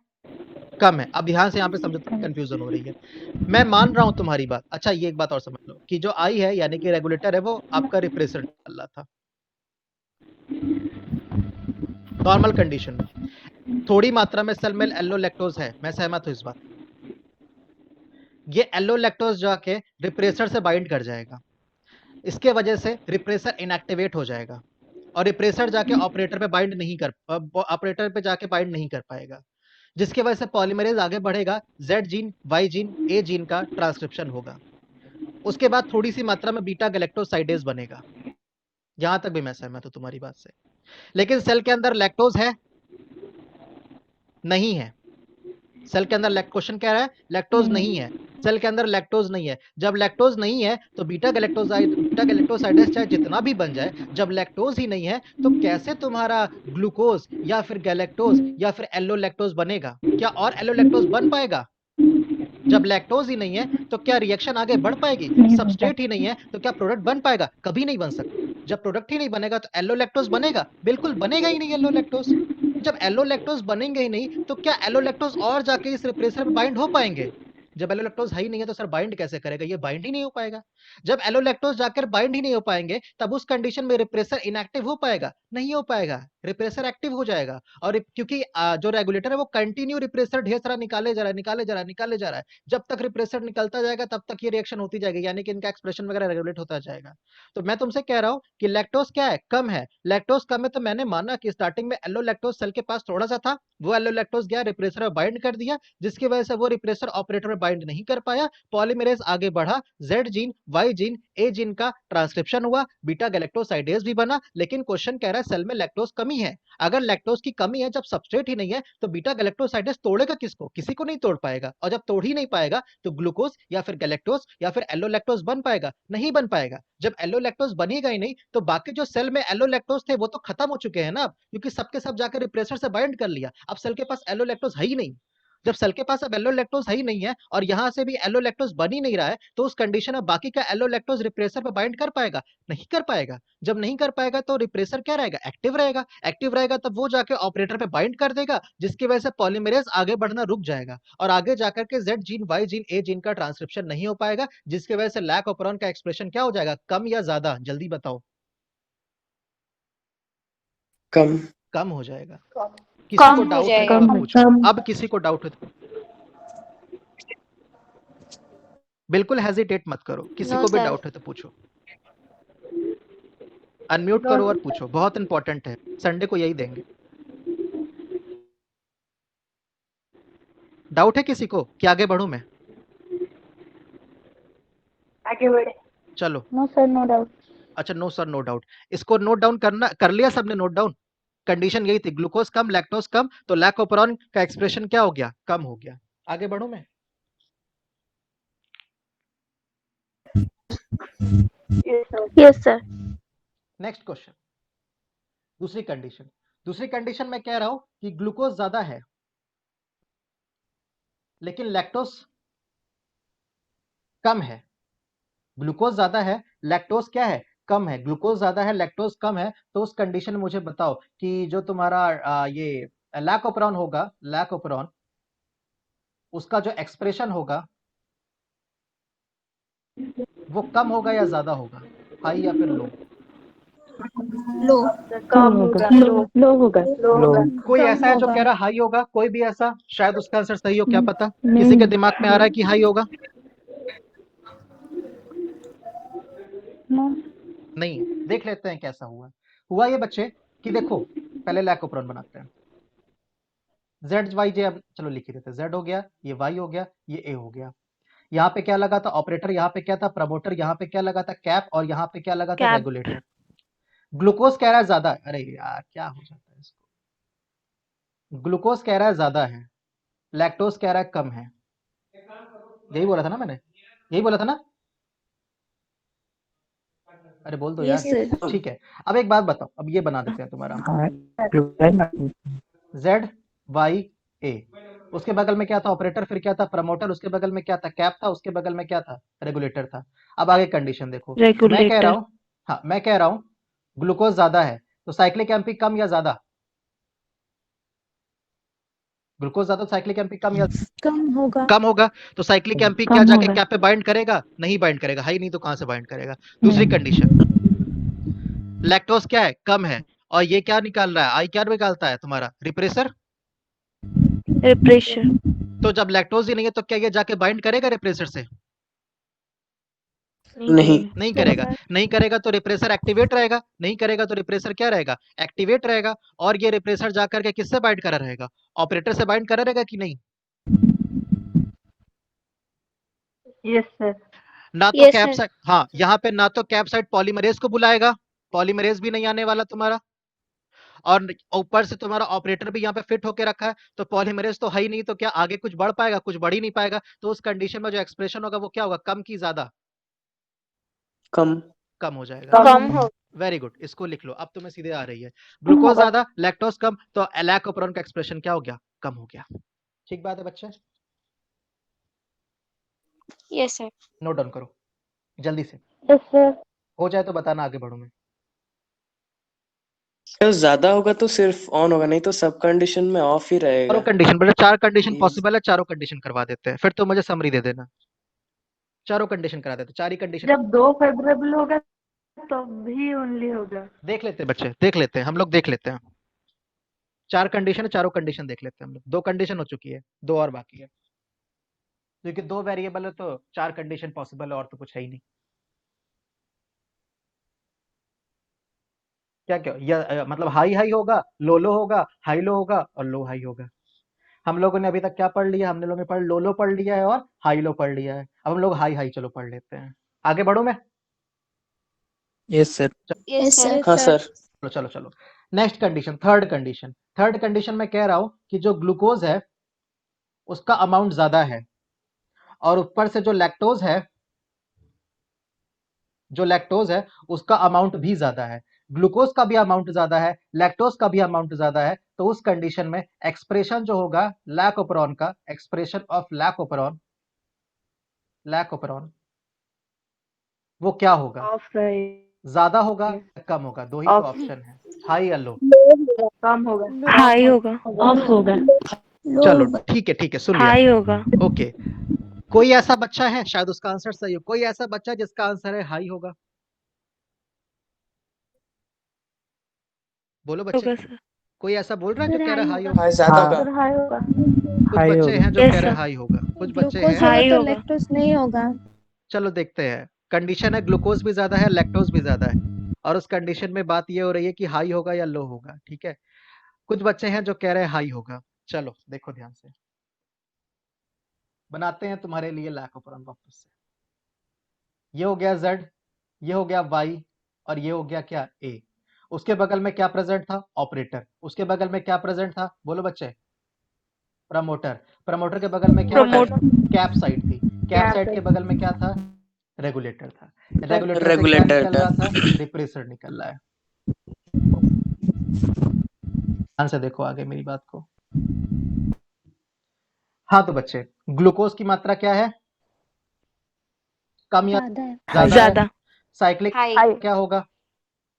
कम है। अब ध्यान से यहाँ पे समझो, कंफ्यूजन हो रही है। मैं मान रहा हूं तुम्हारी बात। अच्छा, ये एक बात और समझ लो कि जो आई है यानी कि रेगुलेटर है, वो आपका रिप्रेसर डाल रहा था नॉर्मल कंडीशन में। थोड़ी मात्रा में सेल में एल्लो लैक्टोज है, मैं सहमत हूं इस बात। ये एल्लो लैक्टोज जाके रिप्रेसर से बाइंड कर जाएगा, इसके वजह से रिप्रेसर इनएक्टिवेट हो जाएगा और रिप्रेसर जाके ऑपरेटर पे बाइंड नहीं कर ऑपरेटर पे जाके बाइंड नहीं कर पाएगा, जिसकी वजह से पॉलीमरेज आगे बढ़ेगा, Z gene, Y gene, A gene का ट्रांसक्रिप्शन होगा। उसके बाद थोड़ी सी मात्रा में बीटा गैलेक्टोसाइडेज बनेगा। यहां तक भी मैं सहमत हूं तुम्हारी बात से। लेकिन सेल के अंदर लैक्टोज है? नहीं है। सेल के अंदर क्वेश्चन कह रहा है लैक्टोज नहीं है। सेल के अंदर लैक्टोज नहीं है। जब लैक्टोज नहीं है तो बीटा गैलेक्टोसाइडेज चाहे जितना भी बन जाए, जब लैक्टोज ही नहीं है तो कैसे तुम्हारा ग्लूकोज या फिर गैलेक्टोज या फिर एल्लोलैक्टोज बनेगा? क्या और एल्लोलैक्टोज बन पाएगा? जब लैक्टोज ही नहीं है तो क्या रिएक्शन आगे बढ़ पाएगी? सबस्ट्रेट ही नहीं है तो क्या प्रोडक्ट बन पाएगा? कभी नहीं बन सकता। जब प्रोडक्ट ही नहीं बनेगा तो एल्लोलैक्टोज बनेगा? बिल्कुल बनेगा ही नहीं एल्लोलैक्टोज। जब एल्लोलैक्टोज बनेंगे ही नहीं तो क्या एल्लोलैक्टोज और जाके इस रिप्रेसर पे बाइंड हो पाएंगे? जब एल्लोलैक्टोज है ही नहीं है तो सर बाइंड कैसे करेगा? ये बाइंड ही नहीं हो पाएगा। जब एल्लोलैक्टोज जाकर बाइंड ही नहीं हो पाएंगे तब उस कंडीशन में रिप्रेसर इनएक्टिव हो पाएगा? नहीं हो पाएगा, रिप्रेसर एक्टिव हो जाएगा। और क्योंकि जो रेगुलेटर है वो कंटिन्यू रिप्रेसर ढेर सारा निकाले जा रहा है, जब तक रिप्रेसर निकलता जाएगा तब तक ये रिएक्शन होती जाएगी, यानी कि इनका एक्सप्रेशन वगैरह रेगुलेट होता जाएगा। तो मैं तुमसे कह रहा हूं कि लैक्टोज क्या है? कम है। लैक्टोज कम है तो मैंने माना कि स्टार्टिंग में एल्लोलैक्टोज सेल के पास थोड़ा सा था, वो एल्लोलैक्टोज गया रिप्रेसर में बाइंड कर दिया, जिसकी वजह से वो रिप्रेसर ऑपरेटर में बाइंड नहीं कर पाया, पॉलीमरेज आगे बढ़ा, Z gene, Y gene, A gene का ट्रांसक्रिप्शन हुआ, बीटा गैलेक्टोसाइडेज भी बना। लेकिन क्वेश्चन कह रहा है सेल में लैक्टोज कमी है। अगर लैक्टोज की कमी है, जब सबस्ट्रेट ही नहीं है तो बीटा गैलेक्टोसाइडेज तोड़ेगा किसको? किसी को नहीं तोड़ पाएगा। और जब तोड़ ही नहीं पाएगा तो ग्लूकोज या फिर गैलेक्टोज या फिर एल्लोलैक्टोज बन पाएगा? नहीं बन पाएगा। जब एल्लोलैक्टोज बनेगा ही नहीं तो बाकी जो सेल में एल्लोलैक्टोज थे वो तो खत्म हो चुके हैं ना, क्योंकि सबके सब जाकर रिप्रेसर से बाइंड कर लिया। अब सेल के पास एल्लोलैक्टोज है ही नहीं। जब सेल के पास अब एल्लोलैक्टोज है ही नहीं है और यहां से भी एल्लोलैक्टोज बन ही नहीं रहा है, तो उस कंडीशन में बाकी का एल्लोलैक्टोज रिप्रेसर पे बाइंड कर पाएगा? नहीं कर पाएगा। जब नहीं कर पाएगा तो रिप्रेसर क्या रहेगा? एक्टिव रहेगा। एक्टिव रहेगा तब वो जाके ऑपरेटर पे बाइंड कर देगा, जिसकी वजह से पॉलीमरेज आगे बढ़ना रुक जाएगा और आगे जाकर के Z gene, Y gene, A gene का ट्रांसक्रिप्शन नहीं हो पाएगा, जिसकी वजह से लैक ऑपरॉन का एक्सप्रेशन क्या हो जाएगा? कम या ज्यादा? जल्दी बताओ। कम। कम हो जाएगा। किसी कम को हो डाउट है तो जाएगा। अब पूछो। अब किसी को डाउट है तो बिल्कुल हेजिटेट मत करो, किसी नो को भी सर। डाउट है तो पूछो। अनम्यूट करो और पूछो, बहुत इंपॉर्टेंट है, संडे को यही देंगे। डाउट है किसी को कि आगे बढ़ूं मैं? आगे बढ़े। चलो। No sir, no doubt. अच्छा, नो सर नो डाउट। इसको नोट डाउन कर लिया सबने? Note down. कंडीशन यही थी, ग्लूकोज कम, लैक्टोज कम, तो लैकोपरॉन का एक्सप्रेशन क्या हो गया? कम हो गया। आगे बढ़ूं मैं? Yes sir. Yes sir. Next question. दूसरी कंडीशन मैं कह रहा हूं कि ग्लूकोज ज्यादा है लेकिन लैक्टोज कम है। ग्लूकोज ज्यादा है, लैक्टोज क्या है, कम है। ग्लूकोज ज्यादा है, लैक्टोज कम है, तो उस कंडीशन में मुझे बताओ कि जो तुम्हारा ये लैकोपेरॉन होगा, लैकोपेरॉन, उसका जो एक्सप्रेशन होगा वो कम होगा या ज्यादा होगा, हाई या फिर लो? लो। कम होगा। लो होगा। लो। कोई कम ऐसा है जो होगा। कह रहा हाई होगा? कोई भी ऐसा? शायद उसका आंसर सही हो, क्या पता। नहीं। किसी के दिमाग में आ रहा है कि हाई होगा? नो। नहीं। देख लेते हैं कैसा हुआ ये बच्चे कि देखो, पहले लैकोपेरॉन बनाते हैं। जेड वाई जे, अब चलो लिख ही देते हैं। जेड हो गया, ये वाई हो गया, ये ए हो गया। यहाँ पे क्या लगा था? ऑपरेटर। यहाँ पे क्या था? प्रमोटर। यहाँ पे क्या लगा था? कैप। और यहाँ पे क्या लगा था? कैप। रेगुलेटर। ग्लूकोज कह रहा है ज्यादा है। अरे यार क्या हो जाता है इसको। ग्लूकोज कह रहा है ज्यादा है, लैक्टोज कह रहा है कम है। यही बोला था ना मैंने, यही बोला था ना? अरे बोल दो यार। Yes sir. ठीक है, अब एक बात बताओ, अब ये बना देते हैं तुम्हारा जेड वाई ए। उसके बगल में क्या था? ऑपरेटर। फिर क्या था? प्रमोटर। उसके बगल में क्या था? कैप था। उसके बगल में क्या था? रेगुलेटर था। अब आगे कंडीशन देखो, मैं कह रहा रेगुलेटर। हूं, हाँ मैं कह रहा हूं ग्लूकोज ज्यादा है, तो साइक्लिक एमपी कम या ज्यादा? ग्लूकोज ज्यादा, साइक्लिक एमपी कम या कम होगा। कम होगा? तो साइक्लिक एमपी क्या कम जाके होगा। कैप पे बाइंड करेगा? नहीं बाइंड करेगा। हाई नहीं तो कहां से बाइंड करेगा? दूसरी कंडीशन, लैक्टोज क्या है? कम है, और ये क्या निकाल रहा है? आई क्या निकालता है तुम्हारा? रिप्रेसर। रिप्रेशर। तो जब लैक्टोज ही नहीं है तो क्या ये जाके बाइंड करेगा रिप्रेसर से? नहीं। नहीं करेगा। नहीं करेगा तो रिप्रेसर एक्टिवेट रहेगा। नहीं करेगा तो रिप्रेसर क्या रहेगा? एक्टिवेट रहेगा। और ये रिप्रेसर जाकर के किससे बाइंड करा रहेगा? ऑपरेटर से बाइंड करा रहेगा कि नहीं? Yes sir. ना तो Yes, कैप sir. साइड, हाँ यहाँ पे ना तो कैप साइड पॉलीमरेज को बुलाएगा, पॉलीमरेज भी नहीं आने वाला तुम्हारा, और ऊपर से तुम्हारा ऑपरेटर भी यहाँ पे फिट होके रखा है, तो पॉलीमरेज तो है ही नहीं, तो क्या आगे कुछ बढ़ पाएगा? कुछ बढ़ ही नहीं पाएगा। तो उस कंडीशन में जो एक्सप्रेशन होगा वो क्या होगा? कम की ज्यादा? कम। कम हो जाएगा। कम हो। वेरी गुड, इसको लिख लो। अब तुम्हें सीधे आ रही है। ग्लूकोज ज्यादा, लैक्टोज कम, तो लैकोपेरॉन का एक्सप्रेशन क्या हो गया? कम हो गया। ठीक बात है बच्चे, Yes, sir. नोट डाउन करो जल्दी से। Yes sir. हो जाए तो बताना, आगे बढ़ू मैं। अगर ज्यादा होगा तो सिर्फ ऑन होगा, नहीं तो सब कंडीशन में ऑफ ही चारों रहेगा। कंडीशन, बेटा 4 कंडीशन Yes. पॉसिबल है, चारों कंडीशन करवा देते हैं। फिर तो मुझे समरी दे देना। चारों कंडीशन करा देते, 4 ही कंडीशन। जब 2 फेवरेबल होगा तब भी ओनली होगा। देख लेते हैं बच्चे, देख लेते हैं हम लोग, देख लेते हैं। 4 कंडीशन है, चारों कंडीशन देख लेते हैं हम लोग। 2 कंडीशन हो चुकी है, 2 और बाकी है। क्योंकि 2 वेरिएबल है तो 4 कंडीशन पॉसिबल है, और तो कुछ है ही नहीं। क्या क्या मतलब हाई हाई होगा, लो लो होगा, हाई लो होगा, और लो हाई होगा। हम लोगों ने अभी तक क्या पढ़ लिया? हमने लोगों ने पढ़ लो लो पढ़ लिया है और हाई लो पढ़ लिया है। अब हम लोग हाई हाई चलो पढ़ लेते हैं। आगे बढ़ो मैं। Yes sir. Yes, sir. हाँ सर। चलो चलो चलो, next condition, third condition. Third condition में कह रहा हूं कि जो ग्लूकोज है उसका अमाउंट ज्यादा है, और ऊपर से जो लैक्टोज है, जो लैक्टोज है उसका अमाउंट भी ज्यादा है। ग्लूकोज का भी अमाउंट ज्यादा है, लैक्टोज का भी अमाउंट ज्यादा है, तो उस कंडीशन में एक्सप्रेशन जो होगा लैकोपेरॉन का, एक्सप्रेशन ऑफ लैकोपेरॉन, लैकोपेरॉन, वो क्या होगा? ऑफ रहेगा। ज्यादा होगा या कम होगा? 2 ही तो ऑप्शन है, हाई या लो। कम होगा। हाई होगा। ऑफ होगा। चलो ठीक है, सुन लिया। हाई होगा। ओके, कोई ऐसा बच्चा है, शायद उसका आंसर सही हो, कोई ऐसा बच्चा जिसका आंसर है हाई होगा? बोलो बच्चे, होगा सर। कोई ऐसा बोल रहा है जो सर कह रहा है हाई हाई होगा। होगा? ज्यादा होगा। सर हाई होगा। कुछ बच्चे हैं जो Yes, कह रहे हैं sir. हाई होगा, कुछ बच्चे ग्लूकोज हैं। होगा हाई तो होगा। लैक्टोज नहीं होगा। चलो देखते हैं। कंडीशन है ग्लूकोज भी ज्यादा है, लैक्टोज भी ज्यादा है, और उस कंडीशन में बात ये हो रही है कि हाई होगा या लो होगा। ठीक है, कुछ बच्चे हैं जो कह रहे हैं हाई होगा। चलो देखो ध्यान से, बनाते हैं तुम्हारे लिए लैकोपेरॉन वापस से। ये हो गया Z, ये हो गया Y, और ये हो गया क्या? A। उसके बगल में क्या प्रेजेंट था? ऑपरेटर। उसके बगल में क्या प्रेजेंट था? बोलो बच्चे। प्रमोटर। प्रमोटर के बगल में क्या था? कैप साइड थी। कैप साइड के बगल में क्या था? रेगुलेटर था। रेगुलेटर से क्या रेगुलेटर निकल रहा था? रिप्रेसर निकल रहा है। ध्यान से देखो आगे मेरी बात को। हाँ तो बच्चे, ग्लूकोज की मात्रा क्या है? कम या ज्यादा है। ज्यादा है? ज्यादा। साइक्लिक हाई क्या होगा?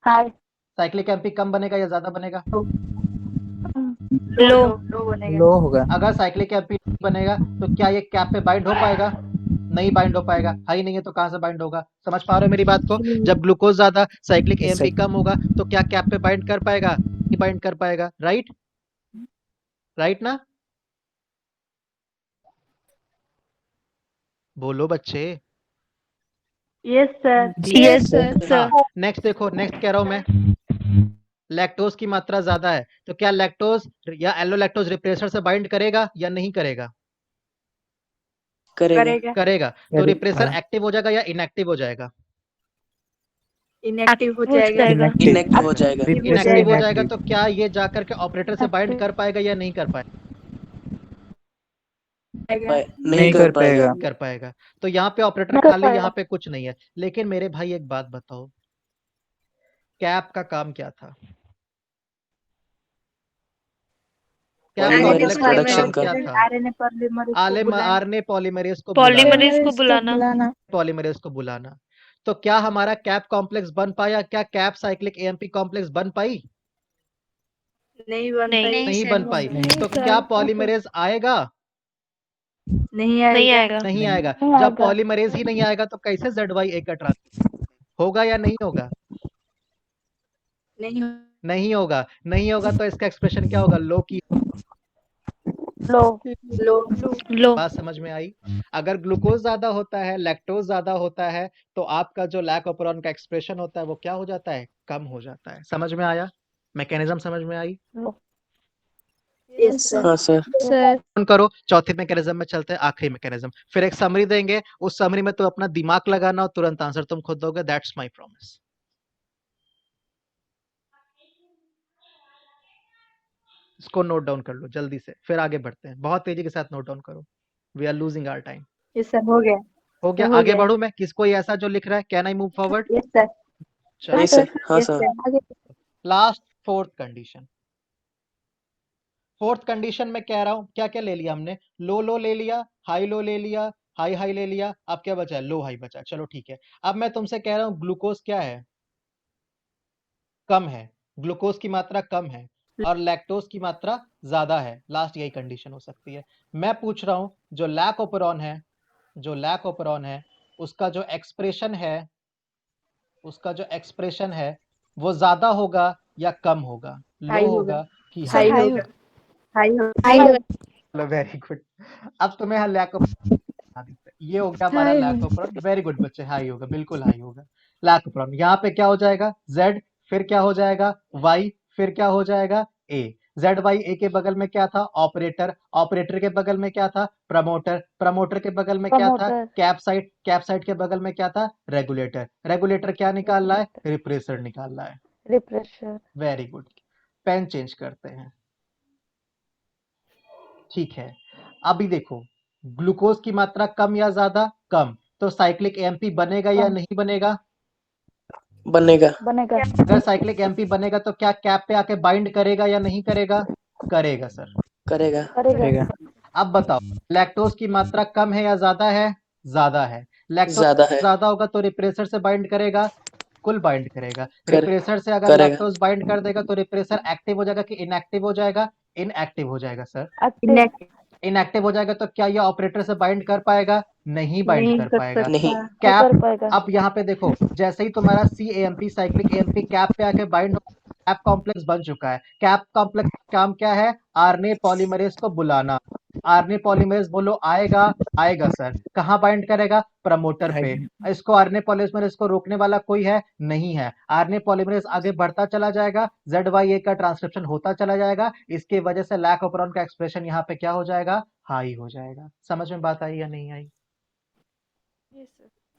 हाई साइक्लिक एमपी कम बनेगा या ज्यादा बनेगा? लो। लो बनेगा। लो होगा। अगर साइक्लिक एमपी बनेगा तो क्या ये कैप पे बाइंड हो पाएगा? नहीं बाइंड हो पाएगा। हाई नहीं है तो कहां से बाइंड होगा? समझ पा रहे हो मेरी बात को? जब ग्लूकोज ज्यादा, साइक्लिक Yes, एमपी sir. कम होगा तो क्या कैप पे बाइंड कर पाएगा? नहीं बाइंड कर पाएगा। राइट? राइट ना? बोलो बच्चे। Yes sir. Yes sir. Sir. हाँ, नेक्स्ट देखो, नेक्स्ट कह रहा हूं मैं, लैक्टोज की मात्रा ज्यादा है तो क्या लैक्टोज या एलोलैक्टोज रिप्रेसर से बाइंड करेगा या नहीं करेगा? करेगा। करेगा। तो करेगा। रिप्रेसर एक्टिव हो जाएगा या इनएक्टिव हो जाएगा? इनएक्टिव हो हो जाएगा। जाएगा। Inactive. इनएक्टिव हो जाएगा। Replacer इनएक्टिव हो जाएगा inactive. तो क्या ये जाकर के ऑपरेटर से बाइंड कर पाएगा या नहीं कर पाएगा? नहीं कर पाएगा। नहीं कर पाएगा। तो यहाँ पे ऑपरेटर नहीं कर खाली, पाएगा। यहाँ पे कुछ नहीं है। लेकिन मेरे भाई एक बात बताओ, कैप का काम क्या था? कैप पॉलीमरेज कॉम्प्लेक्स का प्रोडक्शन काम का। क्या था? आरएनए पॉलीमरेज को आरएनए पॉलीमरेज को बुलाना। पॉलीमरेज को बुलाना। पॉलीमरेज को बुलाना। तो क्या हमारा कैप कॉम्प्लेक्स बन पाया? क्या कैप साइक्लिक एएमपी कॉम्प्लेक्स बन पाई? नहीं बन नहीं। पाई। नहीं बन पाई। नहीं तो सर। क्या पॉलीमरेज आएगा? नहीं नहीं आएगा। आएगा। नहीं आएगा। जब पॉलीमरेज ही नहीं आएगा तो कैसे ZYA का ट्रांसलेशन होगा या नहीं होगा? नहीं नहीं होगा। नहीं होगा तो इसका एक्सप्रेशन क्या होगा? लो की। लो लो लो। बात समझ में आई? अगर ग्लूकोज ज्यादा होता है, लैक्टोज ज्यादा होता है, तो आपका जो लैक ऑपरॉन का एक्सप्रेशन होता है वो क्या हो जाता है? कम हो जाता है। समझ में आया? मैकेनिज्म समझ में आई? Yes sir. हाँ सर। सर। करो, चौथे मैकेनिज्म में चलते हैं, आखिरी मैकेनिज्म। फिर एक समरी देंगे, उस समरी में तो अपना दिमाग लगाना और तुरंत आंसर तुम खुद दोगे। That's my promise. इसको नोट डाउन कर लो जल्दी से, फिर आगे बढ़ते हैं। बहुत तेजी के साथ नोट डाउन करो। We are losing our time. Yes sir हो गया। हो गया? हो आगे गया। बढ़ू मैं? किसको ऐसा जो लिख रहा है, can I move forward? Yes sir. चलो, नहीं सर। हाँ यस सर। सर आगे। Last fourth condition. Fourth condition में कह रहा हूं, क्या क्या ले लिया हमने? लो लो ले लिया, हाई लो ले लिया, हाई हाई ले लिया। अब क्या बचा? लो हाई बचा। चलो ठीक है। अब मैं तुमसे कह रहा हूं ग्लूकोज क्या है? कम है। ग्लूकोज की मात्रा कम है और लैक्टोज की मात्रा ज्यादा है। लास्ट यही कंडीशन हो सकती है। मैं पूछ रहा हूं जो लैक ऑपरॉन है, जो लैक ऑपरॉन है, उसका जो एक्सप्रेशन है, उसका जो एक्सप्रेशन है वो ज्यादा होगा या कम होगा? हाई लो होगा। होगा कि हाई हाई? होगा। हाई होगा। हाई होगा। चलो वेरी गुड। अब तुम्हें लैक ऑफ, ये हो गया हमारा high lac off. Very good बच्चे, हाई होगा, बिल्कुल हाई होगा। लैक ऑफ, यहाँ पे क्या हो जाएगा? Z, फिर क्या हो जाएगा? Y, फिर क्या हो जाएगा? A। ZYA के बगल में क्या था? ऑपरेटर। ऑपरेटर के बगल में क्या था? प्रमोटर। प्रमोटर के बगल में क्या था? कैपसाइट। कैपसाइट के बगल में क्या था? रेगुलेटर। रेगुलेटर क्या निकाल रहा है? रिप्रेसर निकाल रहा है। Repressor. Very good. Pen change करते हैं। ठीक है, अभी देखो, ग्लूकोज की मात्रा कम या ज्यादा? कम। तो साइक्लिक एएमपी बनेगा या नहीं बनेगा? बनेगा। बनेगा। अगर साइक्लिक एएमपी बनेगा तो क्या कैप पे आके बाइंड करेगा या नहीं करेगा? करेगा सर। करेगा। करेगा। अब बताओ, लैक्टोज की मात्रा कम है या ज्यादा है? ज्यादा है। लैक्टोज ज्यादा है। ज्यादा होगा तो रिप्रेसर से बाइंड करेगा? कुल बाइंड करेगा। रिप्रेसर से अगर करेगा। लैक्टोज बाइंड कर देगा तो रिप्रेसर एक्टिव हो जाएगा कि इनएक्टिव हो जाएगा? इनएक्टिव हो जाएगा सर। इनएक्टिव हो जाएगा तो क्या ये ऑपरेटर से बाइंड कर पाएगा? नहीं बाइंड कर पाएगा। नहीं। कैप, अब यहाँ पे देखो, जैसे ही तुम्हारा CAMP साइक्लिक एएमपी कैप पे आके बाइंड हो, कैप कॉम्प्लेक्स बन चुका है। कैप कॉम्प्लेक्स का काम क्या है? आरएनए पॉलीमरेज को बुलाना। आरएनए पॉलीमरेज बोलो आएगा? आएगा सर। कहाँ बाइंड करेगा? प्रमोटर पे। इसको आरएनए पॉलीमरेज को रोकने वाला कोई है? नहीं है। आरएनए पॉलीमरेज आगे बढ़ता चला जाएगा, ZYA का ट्रांसक्रिप्शन होता चला जाएगा। इसकी वजह से लैक ऑपरॉन का एक्सप्रेशन यहाँ पे क्या हो जाएगा? हाई हो जाएगा। समझ में बात आई या नहीं आई?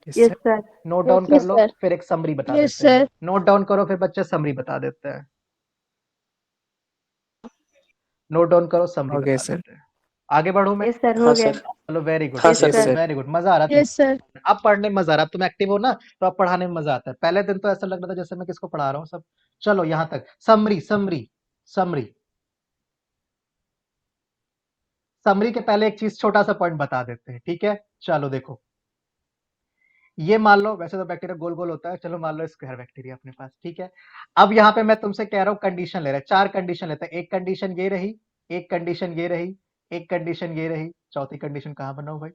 Yes sir. नोट डाउन कर Yes, लो, sir. फिर एक समरी बता Yes, देते हैं। sir. नोट डाउन करो, फिर बच्चे समरी बता देते हैं। नोट डाउन करो, समरी Okay, बता sir. देते हैं। आगे बढ़ूं मैं? यस सर हो हाँ गया सर। चलो वेरी गुड हाँ yes sir, sir very good, मजा आ रहा है यस सर अब पढ़ने में मजा आ रहा है। अब तुम एक्टिव हो ना, तो अब पढ़ाने में मजा आता है। पहले दिन तो ऐसा लग रहा था जैसे मैं किसको पढ़ा रहा हूँ सब। चलो यहाँ तक समरी समरी समरी समरी के पहले एक चीज छोटा सा पॉइंट बता देते हैं, ठीक है? चलो देखो, ये मान लो, वैसे तो बैक्टीरिया गोल गोल होता है, चलो मान लो स्क्वायर बैक्टीरिया अपने पास, ठीक है? अब यहाँ पे मैं तुमसे कह रहा हूँ कंडीशन ले रहे हैं, 4 कंडीशन लेते हैं। एक कंडीशन ये रही, एक कंडीशन ये रही, एक कंडीशन ये रही, चौथी कंडीशन कहाँ बनाऊं भाई?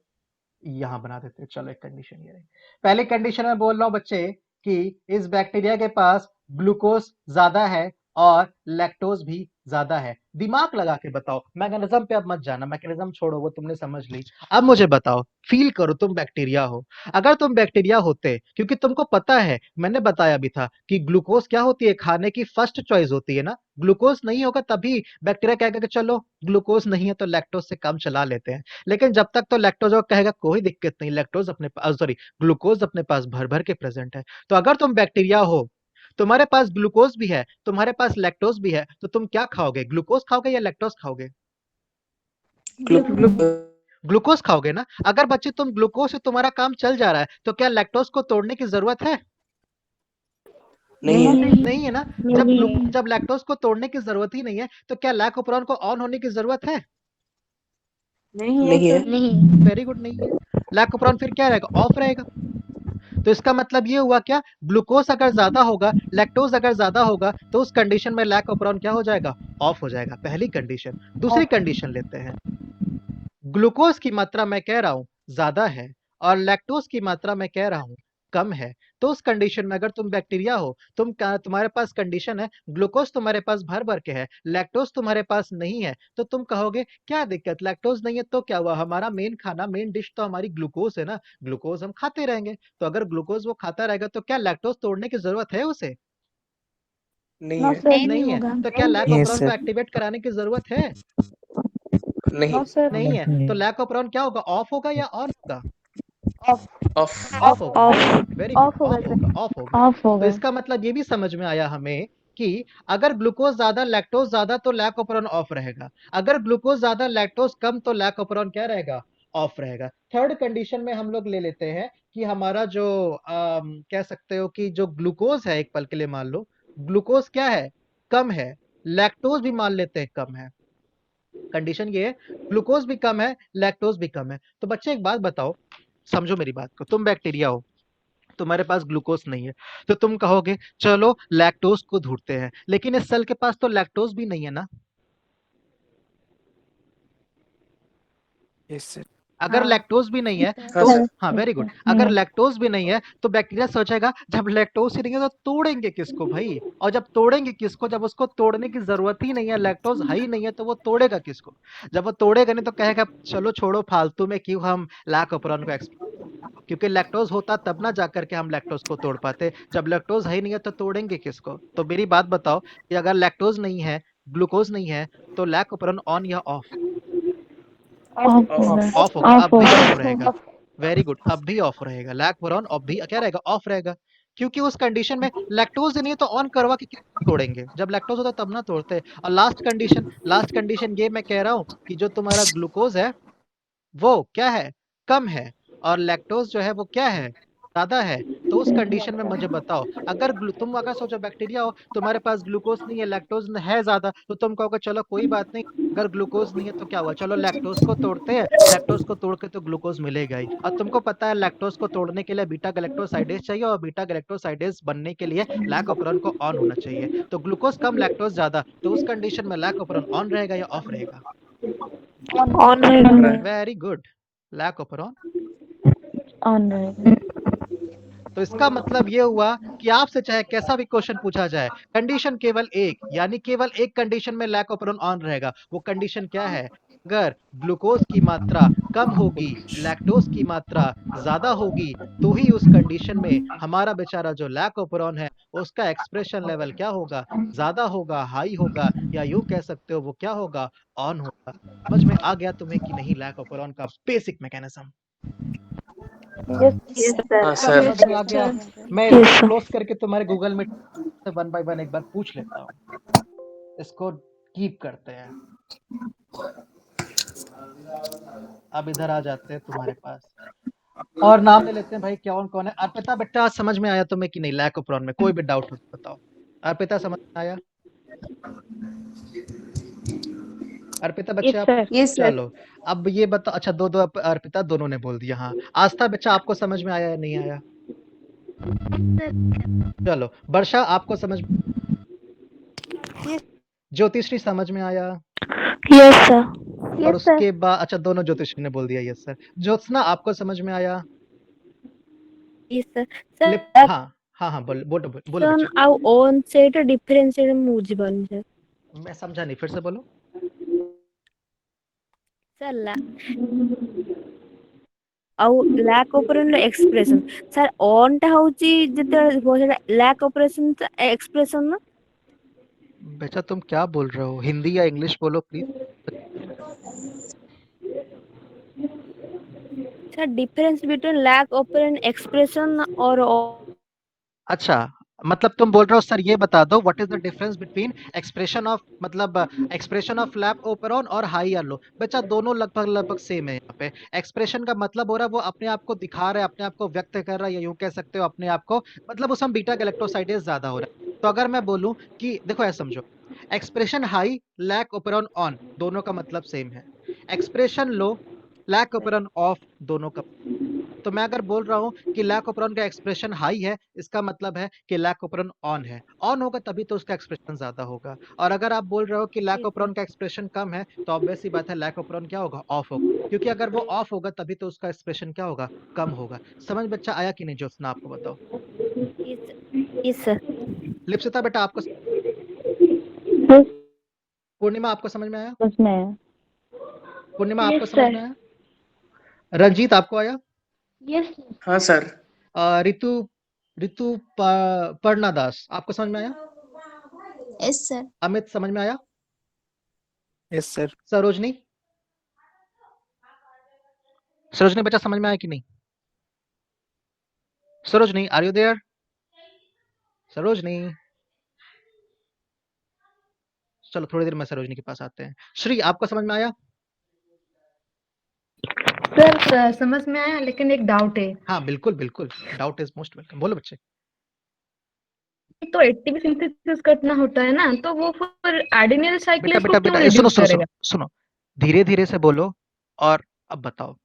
यहां बना देते हैं। चलो एक कंडीशन ये रही। पहले कंडीशन में बोल रहा हूं बच्चे कि इस बैक्टीरिया के पास ग्लूकोज ज्यादा है और लैक्टोज भी ज्यादा है। दिमाग लगा के बताओ, मैकेनिज्म पे अब मत जाना, मैकेनिज्म छोड़ो, वो तुमने समझ ली। अब मुझे बताओ, फील करो तुम बैक्टीरिया हो। अगर तुम बैक्टीरिया होते, क्योंकि तुमको पता है, मैंने बताया भी था कि ग्लूकोज क्या होती है, खाने की फर्स्ट चॉइस होती है ना। ग्लूकोज नहीं होगा तभी बैक्टीरिया कहेगा कि चलो ग्लूकोज नहीं है तो लैक्टोज से काम चला लेते हैं। लेकिन जब तक तो लैक्टोज कहेगा कोई दिक्कत नहीं, लैक्टोज अपने पास, सॉरी, ग्लूकोज अपने पास भर भर के प्रेजेंट है। तो अगर तुम बैक्टीरिया हो, तुम्हारे पास ग्लूकोज भी है, तुम्हारे पास लैक्टोज भी है, तो तुम क्या खाओगे? ग्लूकोज खाओगे या लैक्टोज खाओगे? ग्लूकोज खाओगे ना। अगर बच्चे तुम ग्लूकोज से तुम्हारा काम चल जा रहा है, तो क्या लैक्टोज को तोड़ने की जरूरत है? नहीं है। नहीं है ना। जब लैक्टोज को तोड़ने की जरूरत ही नहीं है, तो क्या लैकोप्रोन को ऑन होने की जरूरत है? नहीं है। वेरी गुड, नहीं है। लैकोप्रोन फिर क्या रहेगा? ऑफ रहेगा। तो इसका मतलब ये हुआ क्या? ग्लूकोज अगर ज्यादा होगा, लैक्टोज अगर ज्यादा होगा, तो उस कंडीशन में लैकोप्रोन क्या हो जाएगा? ऑफ हो जाएगा। पहली कंडीशन। दूसरी कंडीशन लेते हैं, ग्लूकोज की मात्रा मैं कह रहा हूं ज्यादा है और लैक्टोज की मात्रा मैं कह रहा हूं कम है। तो उस कंडीशन में अगर तुम बैक्टीरिया हो, तुम्हारे पास कंडीशन है, ग्लूकोज तुम्हारे पास भर भर के है, लैक्टोज तुम्हारे पास नहीं है, तो तुम कहोगे क्या दिक्कत, लैक्टोज नहीं है तो क्या हुआ, हमारा मेन खाना, मेन डिश तो हमारी ग्लूकोज है ना, ग्लूकोज हम खाते रहेंगे। तो अगर ग्लूकोज वो खाता रहेगा, तो क्या लैक्टोज तोड़ने की जरूरत है उसे? नहीं नो है। सर नहीं है। तो क्या Yes, लैकोप्रोन को sir. एक्टिवेट कराने की जरूरत है? नहीं। नहीं है। तो लैकोप्रोन क्या होगा? ऑफ होगा या ऑन होगा? ऑफ। ऑफ होगा। Off. Very good, very good, of होगा ऑफ सर होगा, ऑफ होगा। ऑफ तो होगा इसका मतलब ये भी समझ में आया हमें कि अगर ग्लूकोज ज्यादा लैक्टोज ज्यादा तो लैकोप्रोन ऑफ रहेगा, अगर ग्लूकोज ज्यादा लैक्टोज कम तो लैकोप्रोन क्या रहेगा? ऑफ रहेगा। थर्ड कंडीशन में हम लोग ले लेते हैं कि हमारा जो कह सकते हो कि जो ग्लूकोज है, एक पल के लिए मान लो ग्लूकोज क्या है? कम है। लैक्टोज भी मान लेते हैं कम है। कंडीशन ये है, ग्लूकोज भी कम है, लैक्टोज भी कम है। तो बच्चे एक बात बताओ, समझो मेरी बात को, तुम बैक्टीरिया हो, तुम्हारे पास ग्लूकोज नहीं है, तो तुम कहोगे चलो लैक्टोज को ढूंढते हैं, लेकिन इस सेल के पास तो लैक्टोज भी नहीं है ना। Yes, sir. अगर हाँ लैक्टोज भी नहीं है हाँ तो, सर। हाँ वेरी गुड, अगर लैक्टोज भी नहीं है तो बैक्टीरिया सोचेगा जब लैक्टोज ही नहीं है तो तोड़ेंगे किसको भाई? और जब तोड़ेंगे किसको, जब उसको तोड़ने की जरूरत ही नहीं है, लैक्टोज है ही नहीं है, तो वो तोड़ेगा किसको? जब वो तोड़ेगा नहीं तो कहेगा चलो छोड़ो, फालतू में क्यों हम लैकोप्रोन को, क्योंकि लैक्टोज होता तब ना जाकर के हम लैक्टोज को तोड़ पाते। जब लैक्टोज है ही नहीं है तो तोड़ेंगे किसको? तो मेरी बात बताओ कि अगर लैक्टोज नहीं है, ग्लूकोज नहीं है, तो लैकोप्रोन ऑन या ऑफ? Of of. होगा ऑफ होगा। ऑफ अब भी होगा ऑफ रहेगा। वेरी गुड, अब भी ऑफ रहेगा। लैकोप्रोन अब भी क्या रहेगा? ऑफ रहेगा। क्योंकि उस कंडीशन में लैक्टोज नहीं है तो ऑन करवा के किसको तोड़ेंगे? जब लैक्टोज होता तब ना तोड़ते। और लास्ट कंडीशन ये मैं कह रहा हूं कि जो तुम्हारा ग्लूकोज है वो क्या है? कम है। और लैक्टोज जो है वो क्या है? ज्यादा है। तो उस कंडीशन में मुझे बताओ, अगर तुम अगर सोचो बैक्टीरिया हो, तुम्हारे पास ग्लूकोज नहीं है, लैक्टोज है ज्यादा, तो तुम कहोगे चलो कोई बात नहीं, अगर ग्लूकोज नहीं है तो क्या हुआ, चलो लैक्टोज को तोड़ते हैं, लैक्टोज को तोड़ के तो ग्लूकोज मिलेगा ही। और तुमको पता है लैक्टोज को तोड़ने के लिए बीटा गैलेक्टोसाइडेज चाहिए, और बीटा गैलेक्टोसाइडेज बनने के लिए लैकोप्रोन को ऑन होना चाहिए। तो ग्लूकोज कम, लैक्टोज ज्यादा, तो उस कंडीशन में लैकोप्रोन ऑन रहेगा या ऑफ रहेगा? On रहेगा। Very good, लैकोप्रोन। ऑन रहेगा तो इसका मतलब ये हुआ कि आपसे चाहे कैसा भी क्वेश्चन पूछा जाए, कंडीशन केवल एक, यानी केवल एक कंडीशन में लैकोप्रोन ऑन रहेगा। वो कंडीशन क्या है? अगर ग्लूकोज की मात्रा कम होगी, लैक्टोज की मात्रा ज्यादा होगी, तो ही उस कंडीशन में हमारा बेचारा जो लैकोप्रोन है उसका एक्सप्रेशन लेवल क्या होगा? ज्यादा होगा, हाई होगा, या यूं कह सकते हो वो क्या होगा? ऑन होगा। समझ में आ गया तुम्हें कि नहीं लैकोप्रोन का बेसिक मैकेनिज्म? यस हाँ सर समझ सर। में आ गया। मैं Yes, इसको sir. क्लोज करके तुम्हारे गूगल मीट से 1 by 1 एक बार पूछ लेता हूँ, इसको कीप करते हैं। अब इधर आ जाते हैं तुम्हारे पास और नाम ले लेते हैं भाई, कौन है। अर्पिता बेटा आज समझ में आया तुम्हें कि नहीं लैक ऑफ प्रॉन में? कोई भी डाउट हो तो बताओ। अर्पिता समझ में आया? अर्पिता बच्चे आप यस सर। चलो अब ये बताओ। अच्छा दो दो अर्पिता दोनों ने बोल दिया। हाँ आस्था बच्चा आपको समझ में आया या नहीं आया? चलो वर्षा आपको समझ, ज्योतिश्री समझ में आया? Yes sir. और उसके बाद अच्छा दोनों ज्योतिश्री ने बोल दिया यस सर। ज्योत्सना आपको समझ में आया? Yes sir. लिप सर हाँ हाँ हाँ बोलो बोलो बोलो बच्चा। ଆଉ on ସେଇଟା difference ମୁଁ ବୁଝିପାରୁନି sir। मैं समझा नहीं, फिर से बोलो। sir ଆଉ lack operation ର expression sir on ଟା ହଉଛି ଯେତେବେଳେ ସେଟା lack operation expression ନା। बेटा तुम क्या बोल रहे हो? हिंदी या इंग्लिश बोलो please. sir difference between lack operation expression और अच्छा मतलब तुम बोल रहे हो सर ये बता दो what is the difference between expression of मतलब एक्सप्रेशन ऑफ लैप ओपेरॉन और हाई या लो। बच्चा दोनों लगभग लगभग सेम है। यहाँ पे एक्सप्रेशन का मतलब हो रहा है वो अपने आप को दिखा रहा है, अपने आप को व्यक्त कर रहा है, या यूं कह सकते हो अपने आप को मतलब उसमें बीटा गैलेक्टोसाइडेज ज्यादा हो रहा है। तो अगर मैं बोलूं कि देखो ऐसा समझो, expression high lac operon on दोनों का मतलब सेम है। Expression low lac operon of दोनों का। तो मैं अगर बोल रहा हूं कि लैक ओपेरॉन का एक्सप्रेशन हाई है, इसका मतलब है कि लैक ओपेरॉन ऑन है। ऑन होगा तभी तो उसका एक्सप्रेशन ज्यादा होगा। और अगर आप बोल रहे हो कि लैक ओपेरॉन का एक्सप्रेशन कम है, तो ऑब्वियस सी बात है लैक ओपेरॉन क्या होगा? ऑफ होगा। क्योंकि अगर वो ऑफ होगा तभी तो उसका एक्सप्रेशन क्या होगा? कम होगा। समझ बच्चा आया कि नहीं? ज्योत्सना आपको बताओ। yes sir। लिप्सिता बेटा आपको, पूर्णिमा आपको समझ में आया? पूर्णिमा आपको समझ में आया? रंजीत आपको आया? यस हाँ सर। रितु रितु पर्णा दास आपको समझ में आया? Yes sir. अमित समझ में आया? Yes sir. सरोजनी, सरोजनी बच्चा समझ में आया कि नहीं? Sarojini are you there? Sarojini चलो थोड़ी देर में सरोजनी के पास आते हैं। श्री आपको समझ में आया? सर समझ में आया, लेकिन एक डाउट है। हाँ बिल्कुल बिल्कुल, डाउट इज मोस्ट वेलकम। बोलो बच्चे। तो एटीपी सिंथेसिस करना होता है ना, तो वो फिर एडेनियल बेटा साइक्लेज बेटा को क्यों बेटा सुनो रिड्यूस सुनो करेगा? सुनो सुनो, धीरे धीरे से बोलो। और अब बताओ,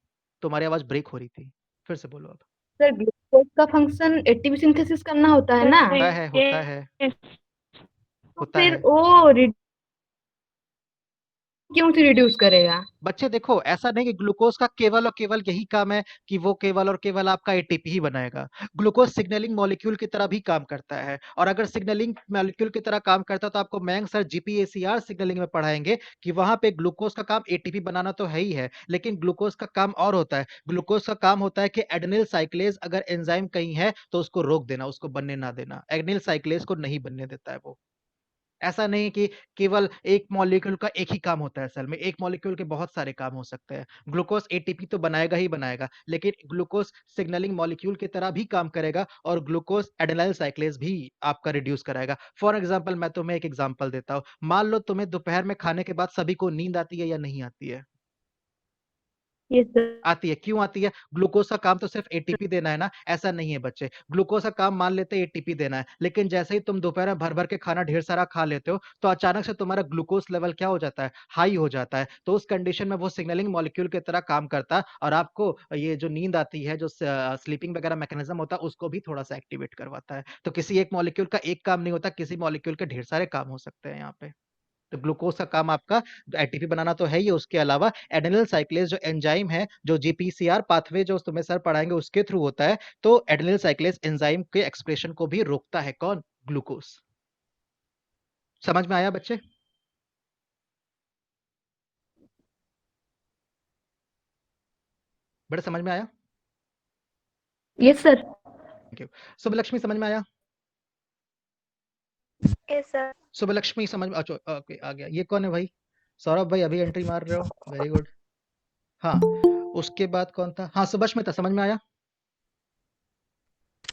तुम्हारी आवाज ब्रेक हो रही थी, फिर से बोलो अब। सर ग्लूकोज का फंक्शन एटीपी सिंथेसिस करना होता है ना, होता है होता है तो होता फिर है। वो क्यों से रिड्यूस करेगा? बच्चे देखो ऐसा नहीं कि ग्लूकोज का केवल और केवल यही काम है कि वो केवल और केवल आपका एटीपी ही बनाएगा। ग्लूकोज सिग्नलिंग मॉलिक्यूल की तरह भी काम करता है। और अगर सिग्नलिंग मॉलिक्यूल की तरह काम करता है तो आपको मयंक सर जीपीएसीआर सिग्नलिंग में पढ़ाएंगे कि वहां पे ग्लूकोज का काम एटीपी बनाना तो है ही है, लेकिन ग्लूकोज का काम और होता है। ग्लूकोज का काम होता है कि एडेनिल साइक्लेज अगर एंजाइम कहीं है तो उसको रोक देना, उसको बनने ना देना। एडेनिल साइक्लेज को नहीं बनने देता है वो। ऐसा नहीं कि केवल एक मॉलिक्यूल का एक ही काम होता है। सेल में एक मॉलिक्यूल के बहुत सारे काम हो सकते हैं। ग्लूकोज एटीपी तो बनाएगा ही बनाएगा, लेकिन ग्लूकोज सिग्नलिंग मॉलिक्यूल की तरह भी काम करेगा और ग्लूकोज एडेनाइल साइक्लेज भी आपका रिड्यूस कराएगा। फॉर एग्जांपल मैं तुम्हें एक एग्जांपल देता हूं। मान लो तुम्हें दोपहर में खाने के बाद सभी को नींद आती है या नहीं आती है? Yes sir. आती है। क्यों आती है? ग्लूकोज का काम तो सिर्फ एटीपी देना है ना। ऐसा नहीं है बच्चे, ग्लूकोज का काम मान लेते हैं एटीपी देना है, लेकिन जैसे ही तुम दोपहर में भर भर के खाना ढेर सारा खा लेते हो तो अचानक से तुम्हारा ग्लूकोज लेवल क्या हो जाता है? हाई हो जाता है। तो उस कंडीशन में वो सिग्नलिंग मॉलिक्यूल की तरह काम करता है और आपको ये जो नींद आती है, जो स्लीपिंग वगैरह मैकेनिज्म होता है, उसको भी थोड़ा सा एक्टिवेट करवाता है। तो किसी एक मॉलिक्यूल का एक काम नहीं होता, किसी मॉलिक्यूल के ढेर सारे काम हो सकते हैं यहाँ पे। तो ग्लूकोज का काम आपका एटीपी बनाना तो है ही, उसके अलावा एडेनिल साइक्लेज जो एंजाइम है, जो जीपीसीआर पाथवे जो तुम्हें सर पढ़ाएंगे उसके थ्रू होता है। तो एडेनिल साइक्लेज एंजाइम के एक्सप्रेशन को भी रोकता है। कौन? ग्लूकोज। समझ में आया बच्चे? बड़े समझ में आया? Yes sir. Thank you. Subbulakshmi समझ में आया? Yes sir. सुबलक्ष्मी समझ में? अच्छा ओके आ गया। ये कौन है भाई? सौरभ भाई अभी एंट्री मार रहे हो, वेरी गुड। हाँ उसके बाद कौन था? हाँ सुभस्मिता समझ में आया?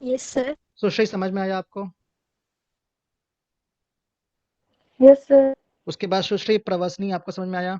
Yes sir. सुश्री समझ में आया आपको? Yes sir. उसके बाद सुश्री प्रवसनी आपको समझ में आया?